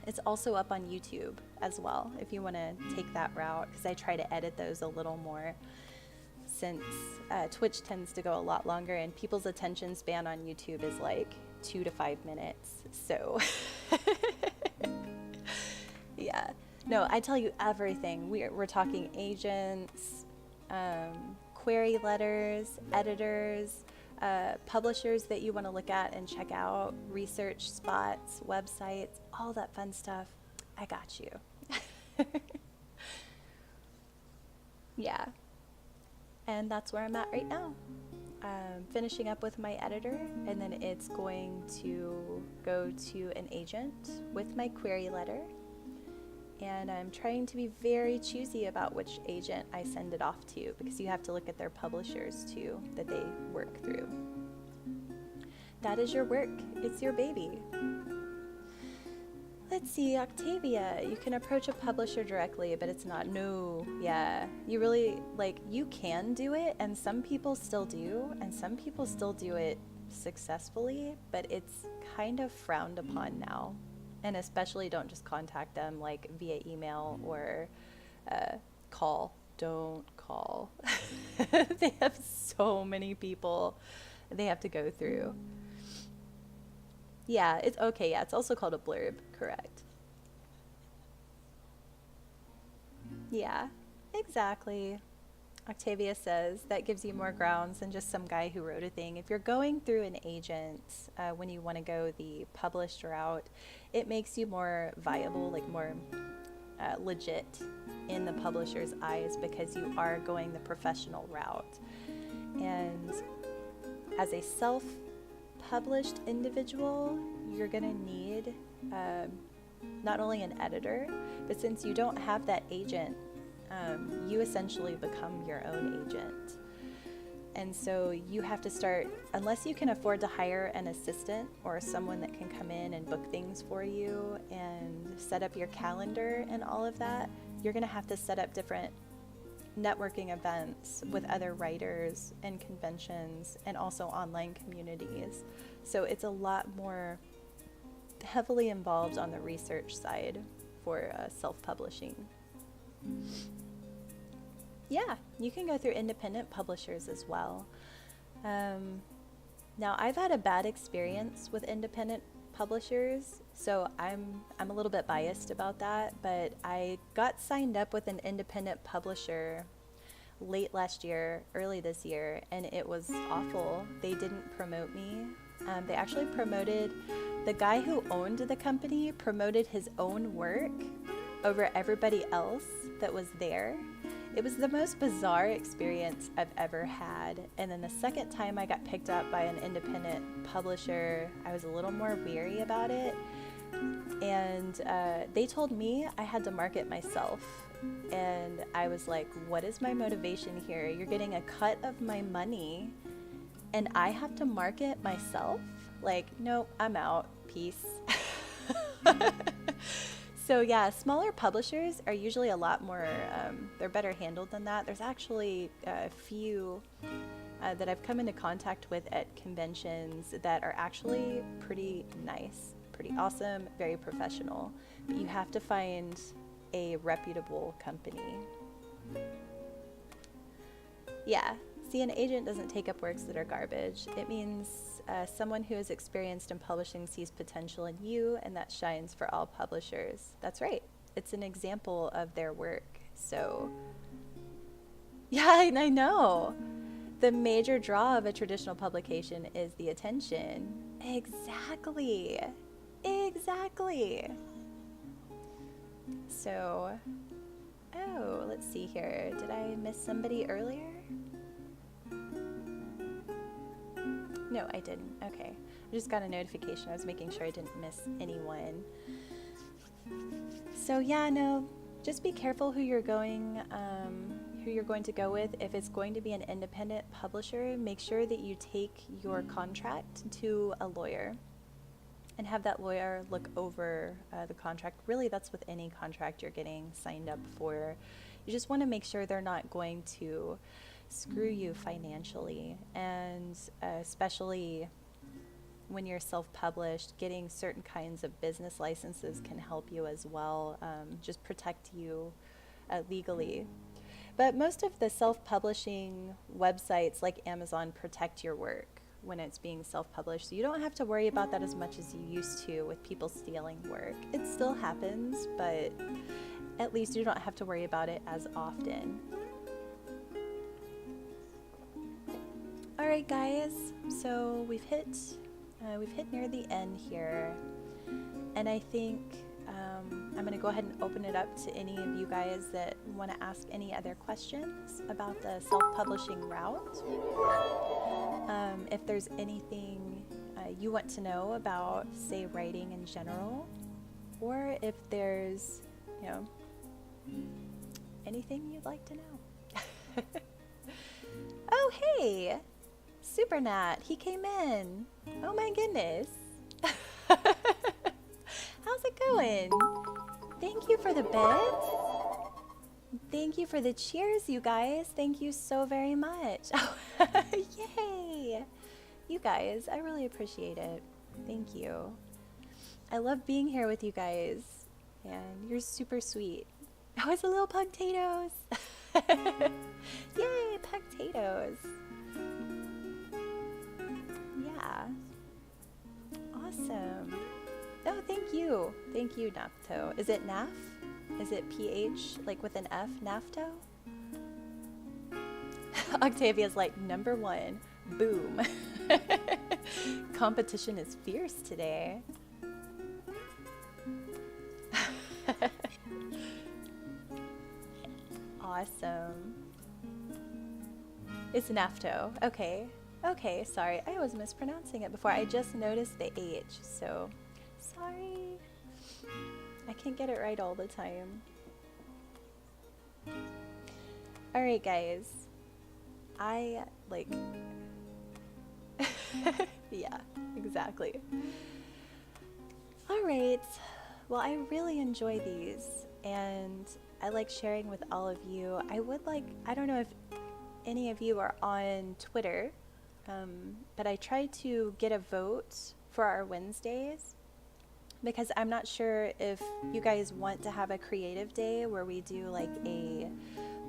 It's also up on YouTube as well if you want to take that route, because I try to edit those a little more. since Twitch tends to go a lot longer and people's attention span on YouTube is like 2 to 5 minutes. So yeah, no, I tell you everything. We're talking agents, query letters, editors, publishers that you want to look at and check out, research spots, websites, all that fun stuff. I got you. Yeah. And that's where I'm at right now. Finishing up with my editor, and then it's going to go to an agent with my query letter. And I'm trying to be very choosy about which agent I send it off to, because you have to look at their publishers too that they work through. That is your work. It's your baby. Let's see, Octavia, you can approach a publisher directly, but it's not, no, yeah. You really, like, you can do it, and some people still do, and some people still do it successfully, but it's kind of frowned upon now. And especially don't just contact them, like, via email or call. Don't call. They have so many people they have to go through. Yeah, it's okay. Yeah, it's also called a blurb, correct. Yeah, exactly. Octavia says that gives you more grounds than just some guy who wrote a thing. If you're going through an agent when you want to go the published route, it makes you more viable, like more legit in the publisher's eyes, because you are going the professional route. And as a self-published individual, you're going to need not only an editor, but since you don't have that agent, you essentially become your own agent. And so you have to start, unless you can afford to hire an assistant or someone that can come in and book things for you and set up your calendar and all of that, you're going to have to set up different networking events with other writers and conventions and also online communities. So it's a lot more heavily involved on the research side for self-publishing. Yeah, you can go through independent publishers as well. Now, I've had a bad experience with independent publishers, so I'm a little bit biased about that, but I got signed up with an independent publisher late last year, early this year, and it was awful. They didn't promote me. They actually promoted, the guy who owned the company promoted his own work over everybody else that was there. It was the most bizarre experience I've ever had. And then the second time I got picked up by an independent publisher, I was a little more weary about it. And they told me I had to market myself. And I was like, what is my motivation here? You're getting a cut of my money and I have to market myself? Like, nope, I'm out. Peace. So yeah, smaller publishers are usually a lot more, they're better handled than that. There's actually a few that I've come into contact with at conventions that are actually pretty nice, pretty awesome, very professional. But you have to find a reputable company. Yeah, see, an agent doesn't take up works that are garbage. It means someone who is experienced in publishing sees potential in you, and that shines for all publishers. That's right. It's an example of their work. So, yeah, I know. The major draw of a traditional publication is the attention. Exactly. Exactly. So, oh, let's see here. Did I miss somebody earlier? No, I didn't. Okay. I just got a notification. I was making sure I didn't miss anyone. So yeah, no, just be careful who you're going to go with. If it's going to be an independent publisher, make sure that you take your contract to a lawyer and have that lawyer look over the contract. Really, that's with any contract you're getting signed up for. You just want to make sure they're not going to screw you financially, and especially when you're self-published, getting certain kinds of business licenses can help you as well, just protect you legally. But most of the self-publishing websites like Amazon protect your work when it's being self-published. So you don't have to worry about that as much as you used to with people stealing work. It still happens, but at least you don't have to worry about it as often. All right, guys, so we've hit near the end here, and I think I'm going to go ahead and open it up to any of you guys that want to ask any other questions about the self-publishing route. If there's anything you want to know about, say, writing in general, or if there's, anything you'd like to know. Oh, hey! Super Nat, he came in. Oh my goodness. How's it going? Thank you for the bed. Thank you for the cheers, you guys. Thank you so very much. Yay! You guys, I really appreciate it. Thank you. I love being here with you guys, and you're super sweet. Oh, it's a little Pugtatoes. Yay, Pugtatoes. Yeah. Awesome. Oh, thank you. Thank you, Nafto. Is it Naf? Is it PH, like with an F, Nafto? Octavia's like, number one. Boom. Competition is fierce today. Awesome. It's Nafto. Okay. Okay, sorry. I was mispronouncing it before. I just noticed the H, so sorry. I can't get it right all the time. Alright, guys. I, like... yeah, exactly. Alright. Well, I really enjoy these, and I like sharing with all of you. I don't know if any of you are on Twitter, but I try to get a vote for our Wednesdays, because I'm not sure if you guys want to have a creative day where we do like a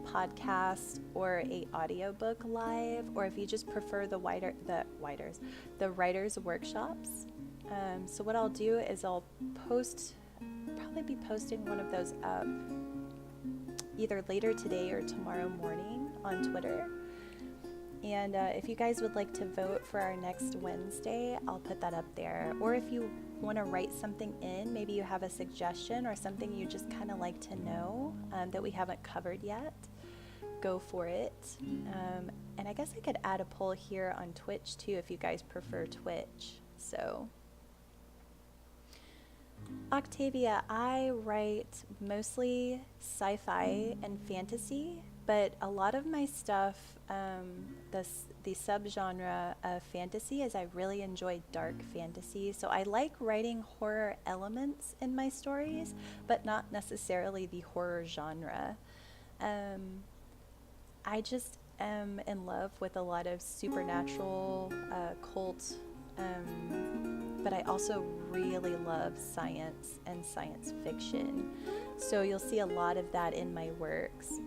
podcast or a audiobook live, or if you just prefer the writers workshops. So what I'll do is I'll probably be posting one of those up either later today or tomorrow morning on Twitter. And if you guys would like to vote for our next Wednesday, I'll put that up there. Or if you want to write something in, maybe you have a suggestion or something you just kind of like to know that we haven't covered yet, go for it. And I guess I could add a poll here on Twitch too if you guys prefer Twitch. So, Octavia, I write mostly sci-fi and fantasy, but a lot of my stuff, the subgenre of fantasy is I really enjoy dark fantasy. So I like writing horror elements in my stories, but not necessarily the horror genre. I just am in love with a lot of supernatural, cult, but I also really love science and science fiction. So you'll see a lot of that in my works.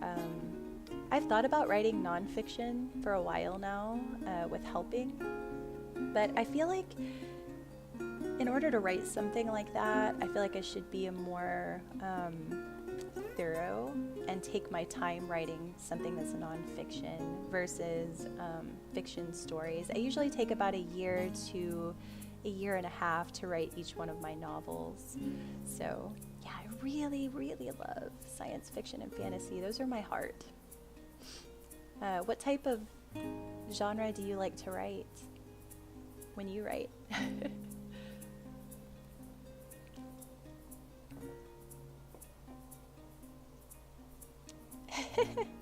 I've thought about writing nonfiction for a while now, with helping, but I feel like in order to write something like that, I feel like I should be a more thorough and take my time writing something that's nonfiction versus fiction stories. I usually take about a year to a year and a half to write each one of my novels. So yeah, I really, really love science fiction and fantasy. Those are my heart. What type of genre do you like to write when you write?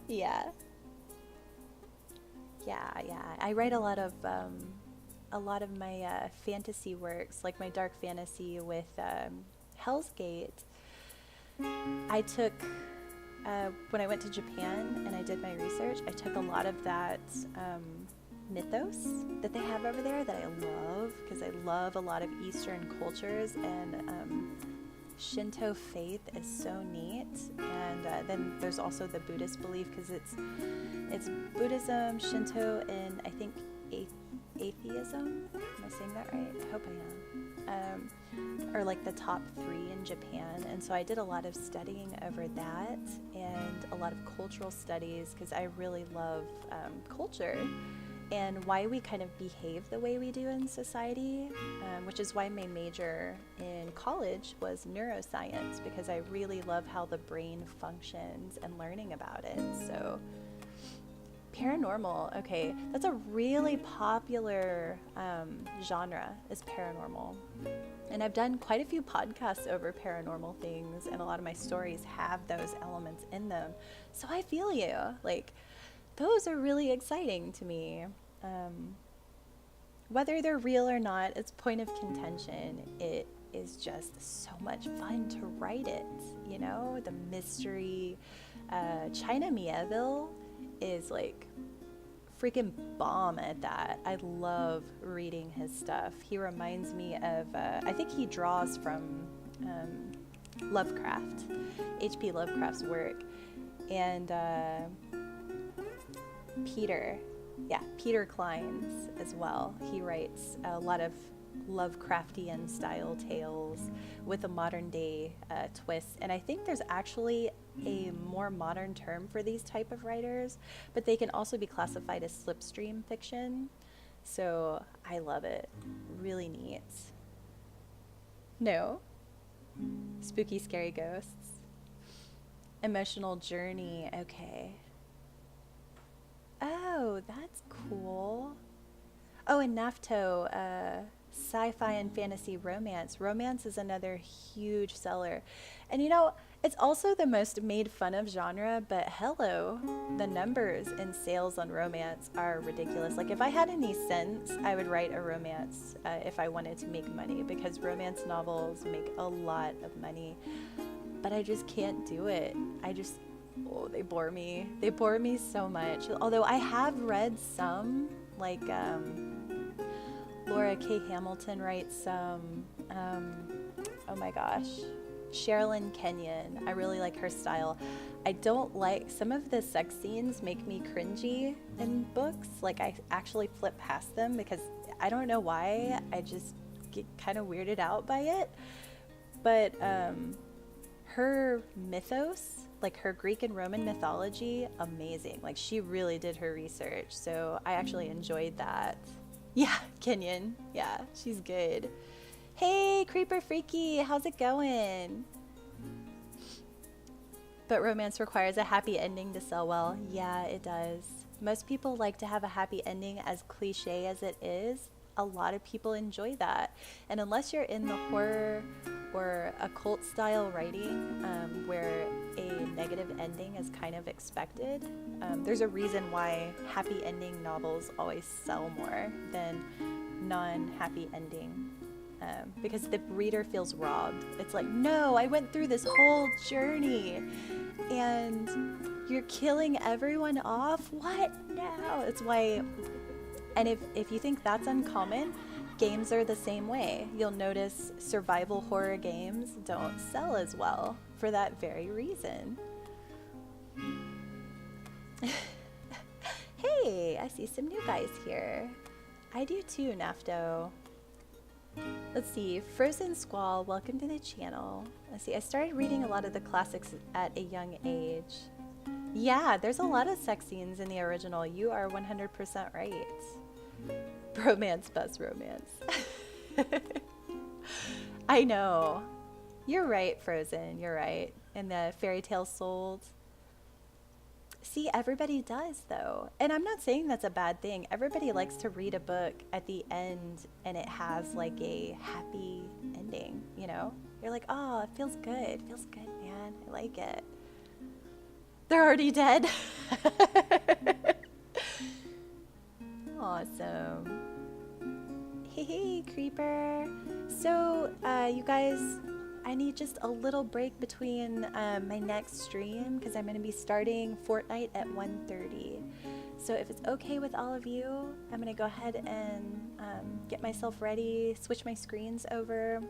Yeah. Yeah. I write a lot of my fantasy works, like my dark fantasy with Hell's Gate. I took when I went to Japan and I did my research, I took a lot of that mythos that they have over there that I love, because I love a lot of Eastern cultures, and Shinto faith is so neat, and then there's also the Buddhist belief, because it's Buddhism, Shinto, and I think atheism. Am I saying that right? I hope I am. Are like the top 3 in Japan, and so I did a lot of studying over that and a lot of cultural studies, because I really love culture and why we kind of behave the way we do in society, which is why my major in college was neuroscience, because I really love how the brain functions and learning about it. So paranormal, okay, that's a really popular genre, is paranormal. And I've done quite a few podcasts over paranormal things, and a lot of my stories have those elements in them. So I feel you, like, those are really exciting to me. Whether they're real or not, it's point of contention. It is just so much fun to write it, you know, the mystery. China Mieville is like freaking bomb at that. I love reading his stuff. He reminds me of, I think he draws from Lovecraft, H.P. Lovecraft's work. And Peter Klein's as well. He writes a lot of Lovecraftian style tales with a modern day twist. And I think there's actually a more modern term for these type of writers, but they can also be classified as slipstream fiction. So I love it. Really neat. No? Spooky, scary ghosts. Emotional journey. Okay. Oh, that's cool. Oh, and NAFTO, sci-fi and fantasy romance. Romance is another huge seller. And you know, it's also the most made fun of genre, but hello, the numbers in sales on romance are ridiculous. Like, if I had any sense, I would write a romance if I wanted to make money, because romance novels make a lot of money. But I just can't do it. Oh, they bore me. They bore me so much. Although I have read some, like Laura K. Hamilton writes some, oh my gosh, Sherilyn Kenyon. I really like her style. I don't like, some of the sex scenes make me cringy in books. Like, I actually flip past them because I don't know why. I just get kind of weirded out by it. But her mythos, like her Greek and Roman mythology, amazing. Like, she really did her research. So I actually enjoyed that. Yeah, Kenyon. Yeah, she's good. Hey, Creeper Freaky, how's it going? But romance requires a happy ending to sell well. Yeah, it does. Most people like to have a happy ending, as cliche as it is. A lot of people enjoy that. And unless you're in the horror or occult style writing, where a negative ending is kind of expected, there's a reason why happy ending novels always sell more than non-happy ending, because the reader feels robbed. It's like, no, I went through this whole journey and you're killing everyone off? What? No. It's why. And if you think that's uncommon, games are the same way. You'll notice survival horror games don't sell as well for that very reason. Hey, I see some new guys here. I do too, NAFTO. Let's see, Frozen Squall, welcome to the channel. Let's see, I started reading a lot of the classics at a young age. Yeah, there's a lot of sex scenes in the original. You are 100% right. Bromance best romance. I know. You're right, Frozen. You're right. And the fairy tale sold. See, everybody does, though. And I'm not saying that's a bad thing. Everybody likes to read a book at the end and it has like a happy ending, you know? You're like, oh, it feels good. It feels good, man. I like it. They're already dead. Awesome. Hey, Creeper. So, you guys, I need just a little break between my next stream, because I'm going to be starting Fortnite at 1:30. So if it's okay with all of you, I'm going to go ahead and get myself ready, switch my screens over.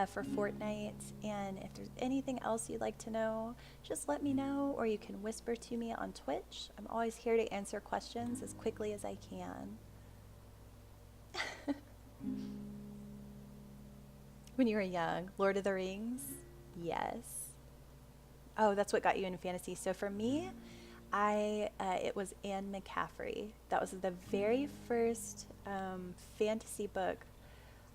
for Fortnite. And if there's anything else you'd like to know, just let me know, or you can whisper to me on Twitch. I'm always here to answer questions as quickly as I can. When you were young, Lord of the Rings? Yes. Oh, that's what got you into fantasy. So for me, it was Anne McCaffrey. That was the very first fantasy book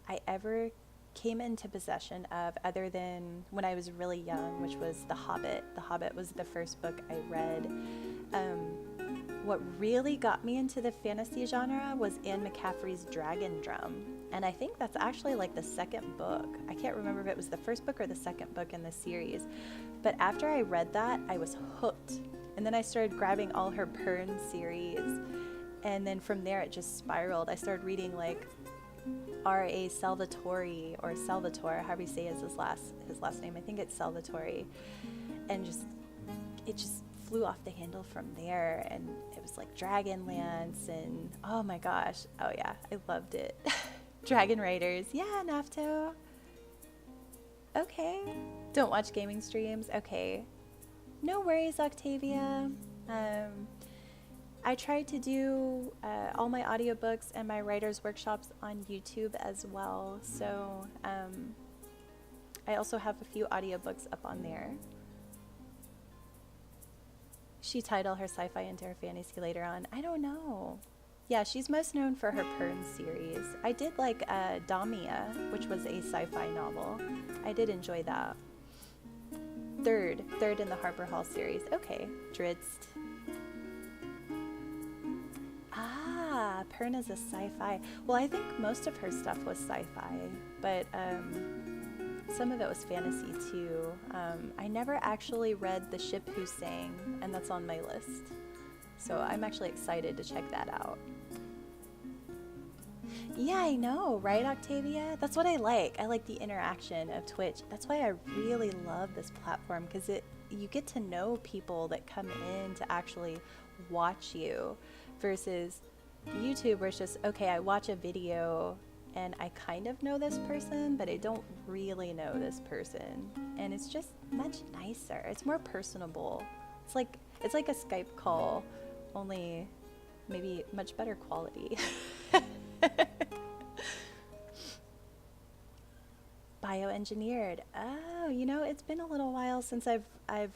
I ever came into possession of, other than when I was really young, which was The Hobbit. The Hobbit was the first book I read. What really got me into the fantasy genre was Anne McCaffrey's Dragon Drum. And I think that's actually like the second book. I can't remember if it was the first book or the second book in the series. But after I read that, I was hooked. And then I started grabbing all her Pern series. And then from there, it just spiraled. I started reading like R.A. Salvatore, or Salvatore, however you say his last name. I think it's Salvatore. And it just flew off the handle from there. And it was like Dragonlance, and oh my gosh. Oh yeah, I loved it. Dragon Raiders. Yeah, Nafto. Okay. Don't watch gaming streams. Okay. No worries, Octavia. I tried to do all my audiobooks and my writer's workshops on YouTube as well. So I also have a few audiobooks up on there. She tied all her sci-fi into her fantasy later on. I don't know. Yeah, she's most known for her Pern series. I did like Damia, which was a sci-fi novel. I did enjoy that. Third in the Harper Hall series. Okay, Drizzt. Ah, Pern is a sci-fi. Well, I think most of her stuff was sci-fi, but some of it was fantasy too. I never actually read The Ship Who Sang, and that's on my list. So I'm actually excited to check that out. Yeah, I know, right, Octavia? That's what I like. I like the interaction of Twitch. That's why I really love this platform, because you get to know people that come in to actually watch you, versus YouTube, where it's just, okay, I watch a video and I kind of know this person, but I don't really know this person. And it's just much nicer. It's more personable. It's like a Skype call, only maybe much better quality. Bioengineered. Oh, it's been a little while since I've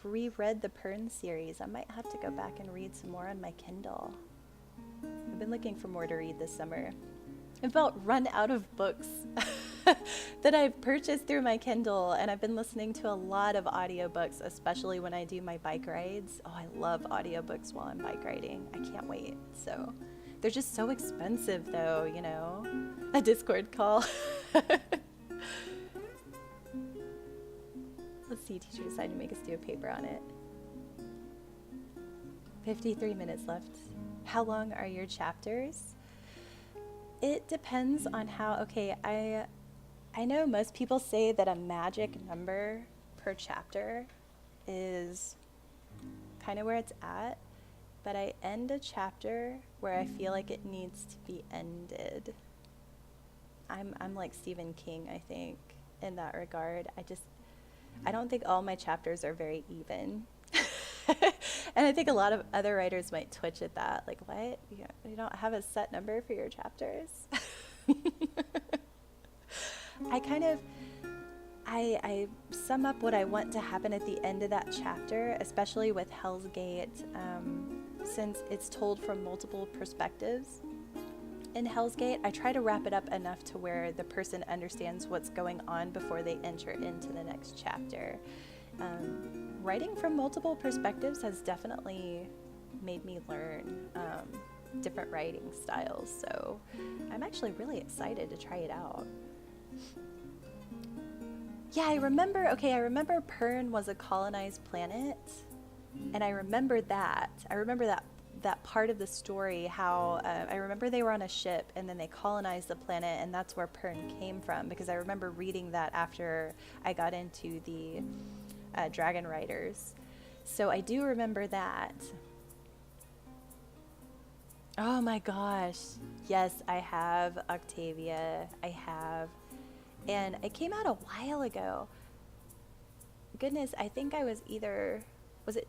reread the Pern series. I might have to go back and read some more on my Kindle. I've been looking for more to read this summer. I've about run out of books that I've purchased through my Kindle, and I've been listening to a lot of audiobooks, especially when I do my bike rides. Oh, I love audiobooks while I'm bike riding. I can't wait. So they're just so expensive though, A Discord call. Let's see, teacher decided to make us do a paper on it. 53 minutes left. How long are your chapters? It depends on how, okay, I know most people say that a magic number per chapter is kind of where it's at, but I end a chapter where I feel like it needs to be ended. I'm like Stephen King, I think, in that regard. I don't think all my chapters are very even. And I think a lot of other writers might twitch at that. Like, what? You don't have a set number for your chapters? I sum up what I want to happen at the end of that chapter, especially with Hell's Gate, since it's told from multiple perspectives. In Hell's Gate, I try to wrap it up enough to where the person understands what's going on before they enter into the next chapter. Writing from multiple perspectives has definitely made me learn different writing styles, so I'm actually really excited to try it out. Yeah, I remember Pern was a colonized planet, and I remember that part of the story, how I remember they were on a ship and then they colonized the planet, and that's where Pern came from, because I remember reading that after I got into the Dragon Riders. So I do remember that. Oh my gosh. Yes, I have, Octavia. I have. And it came out a while ago. Goodness, I think I was either, was it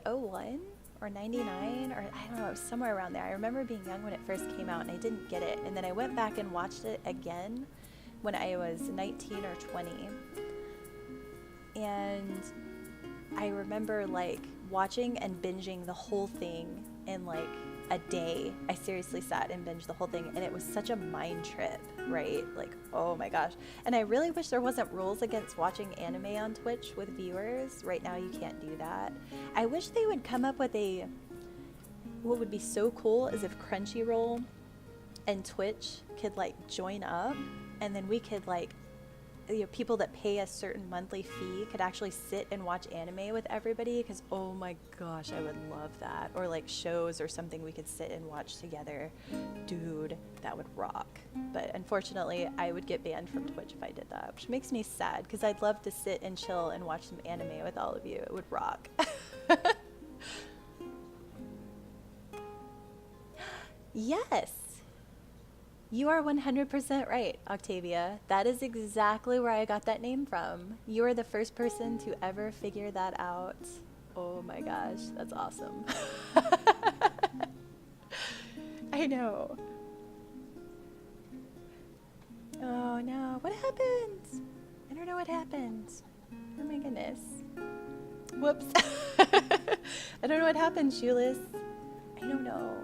'01 or '99, or I don't know, it was somewhere around there. I remember being young when it first came out and I didn't get it. And then I went back and watched it again when I was 19 or 20. And I remember like watching and binging the whole thing in like a day. I seriously sat and binged the whole thing, and it was such a mind trip, right? Like, oh my gosh. And I really wish there wasn't rules against watching anime on Twitch with viewers. Right now you can't do that. I wish they would come up with what would be so cool is if Crunchyroll and Twitch could like join up, and then we could like, people that pay a certain monthly fee could actually sit and watch anime with everybody, because oh my gosh, I would love that. Or like shows or something we could sit and watch together. Dude, that would rock. But unfortunately, I would get banned from Twitch if I did that, which makes me sad, because I'd love to sit and chill and watch some anime with all of you. It would rock. Yes. You are 100% right, Octavia. That is exactly where I got that name from. You are the first person to ever figure that out. Oh my gosh, that's awesome. I know. Oh no, what happened? I don't know what happened. Oh my goodness. Whoops. I don't know what happened, Shoeless. I don't know.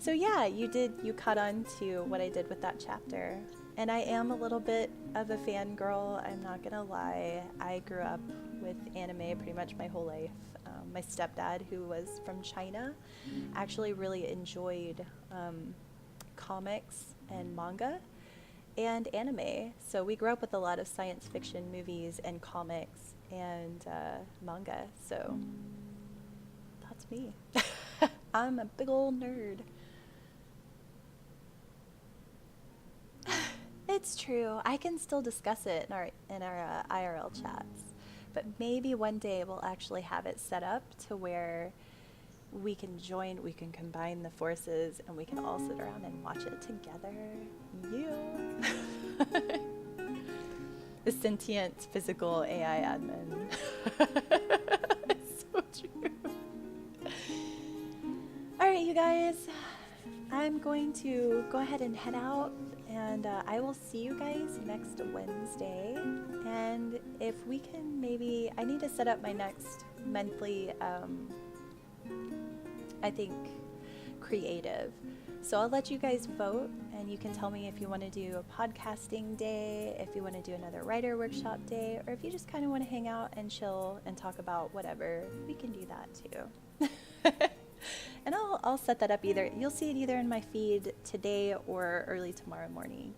So yeah, you caught on to what I did with that chapter. And I am a little bit of a fangirl, I'm not gonna lie. I grew up with anime pretty much my whole life. My stepdad, who was from China, actually really enjoyed comics and manga and anime. So we grew up with a lot of science fiction movies and comics and manga. So that's me. I'm a big old nerd. It's true. I can still discuss it in our IRL chats, but maybe one day we'll actually have it set up to where we can combine the forces, and we can all sit around and watch it together. You. The sentient physical AI admin. It's so true. All right, you guys. I'm going to go ahead and head out, and I will see you guys next Wednesday. And if we can I need to set up my next monthly, I think, creative. So I'll let you guys vote, and you can tell me if you want to do a podcasting day, if you want to do another writer workshop day, or if you just kind of want to hang out and chill and talk about whatever. We can do that too. And I'll set that up you'll see it either in my feed today or early tomorrow morning.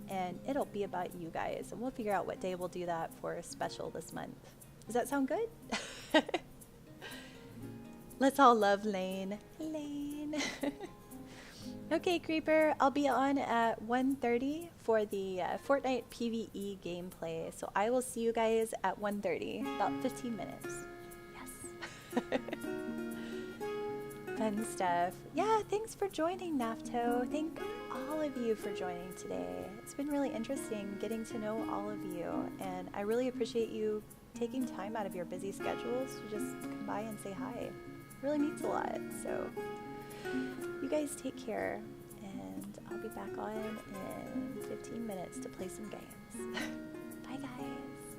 And it'll be about you guys. And we'll figure out what day we'll do that for a special this month. Does that sound good? Let's all love Lane. Lane. Okay, Creeper. I'll be on at 1:30 for the Fortnite PvE gameplay. So I will see you guys at 1:30, about 15 minutes. Yes. Fun stuff. Yeah, thanks for joining, Nafto. Thank all of you for joining today. It's been really interesting getting to know all of you, and I really appreciate you taking time out of your busy schedules to just come by and say hi. It really means a lot. So you guys take care, and I'll be back on in 15 minutes to play some games. Bye, guys.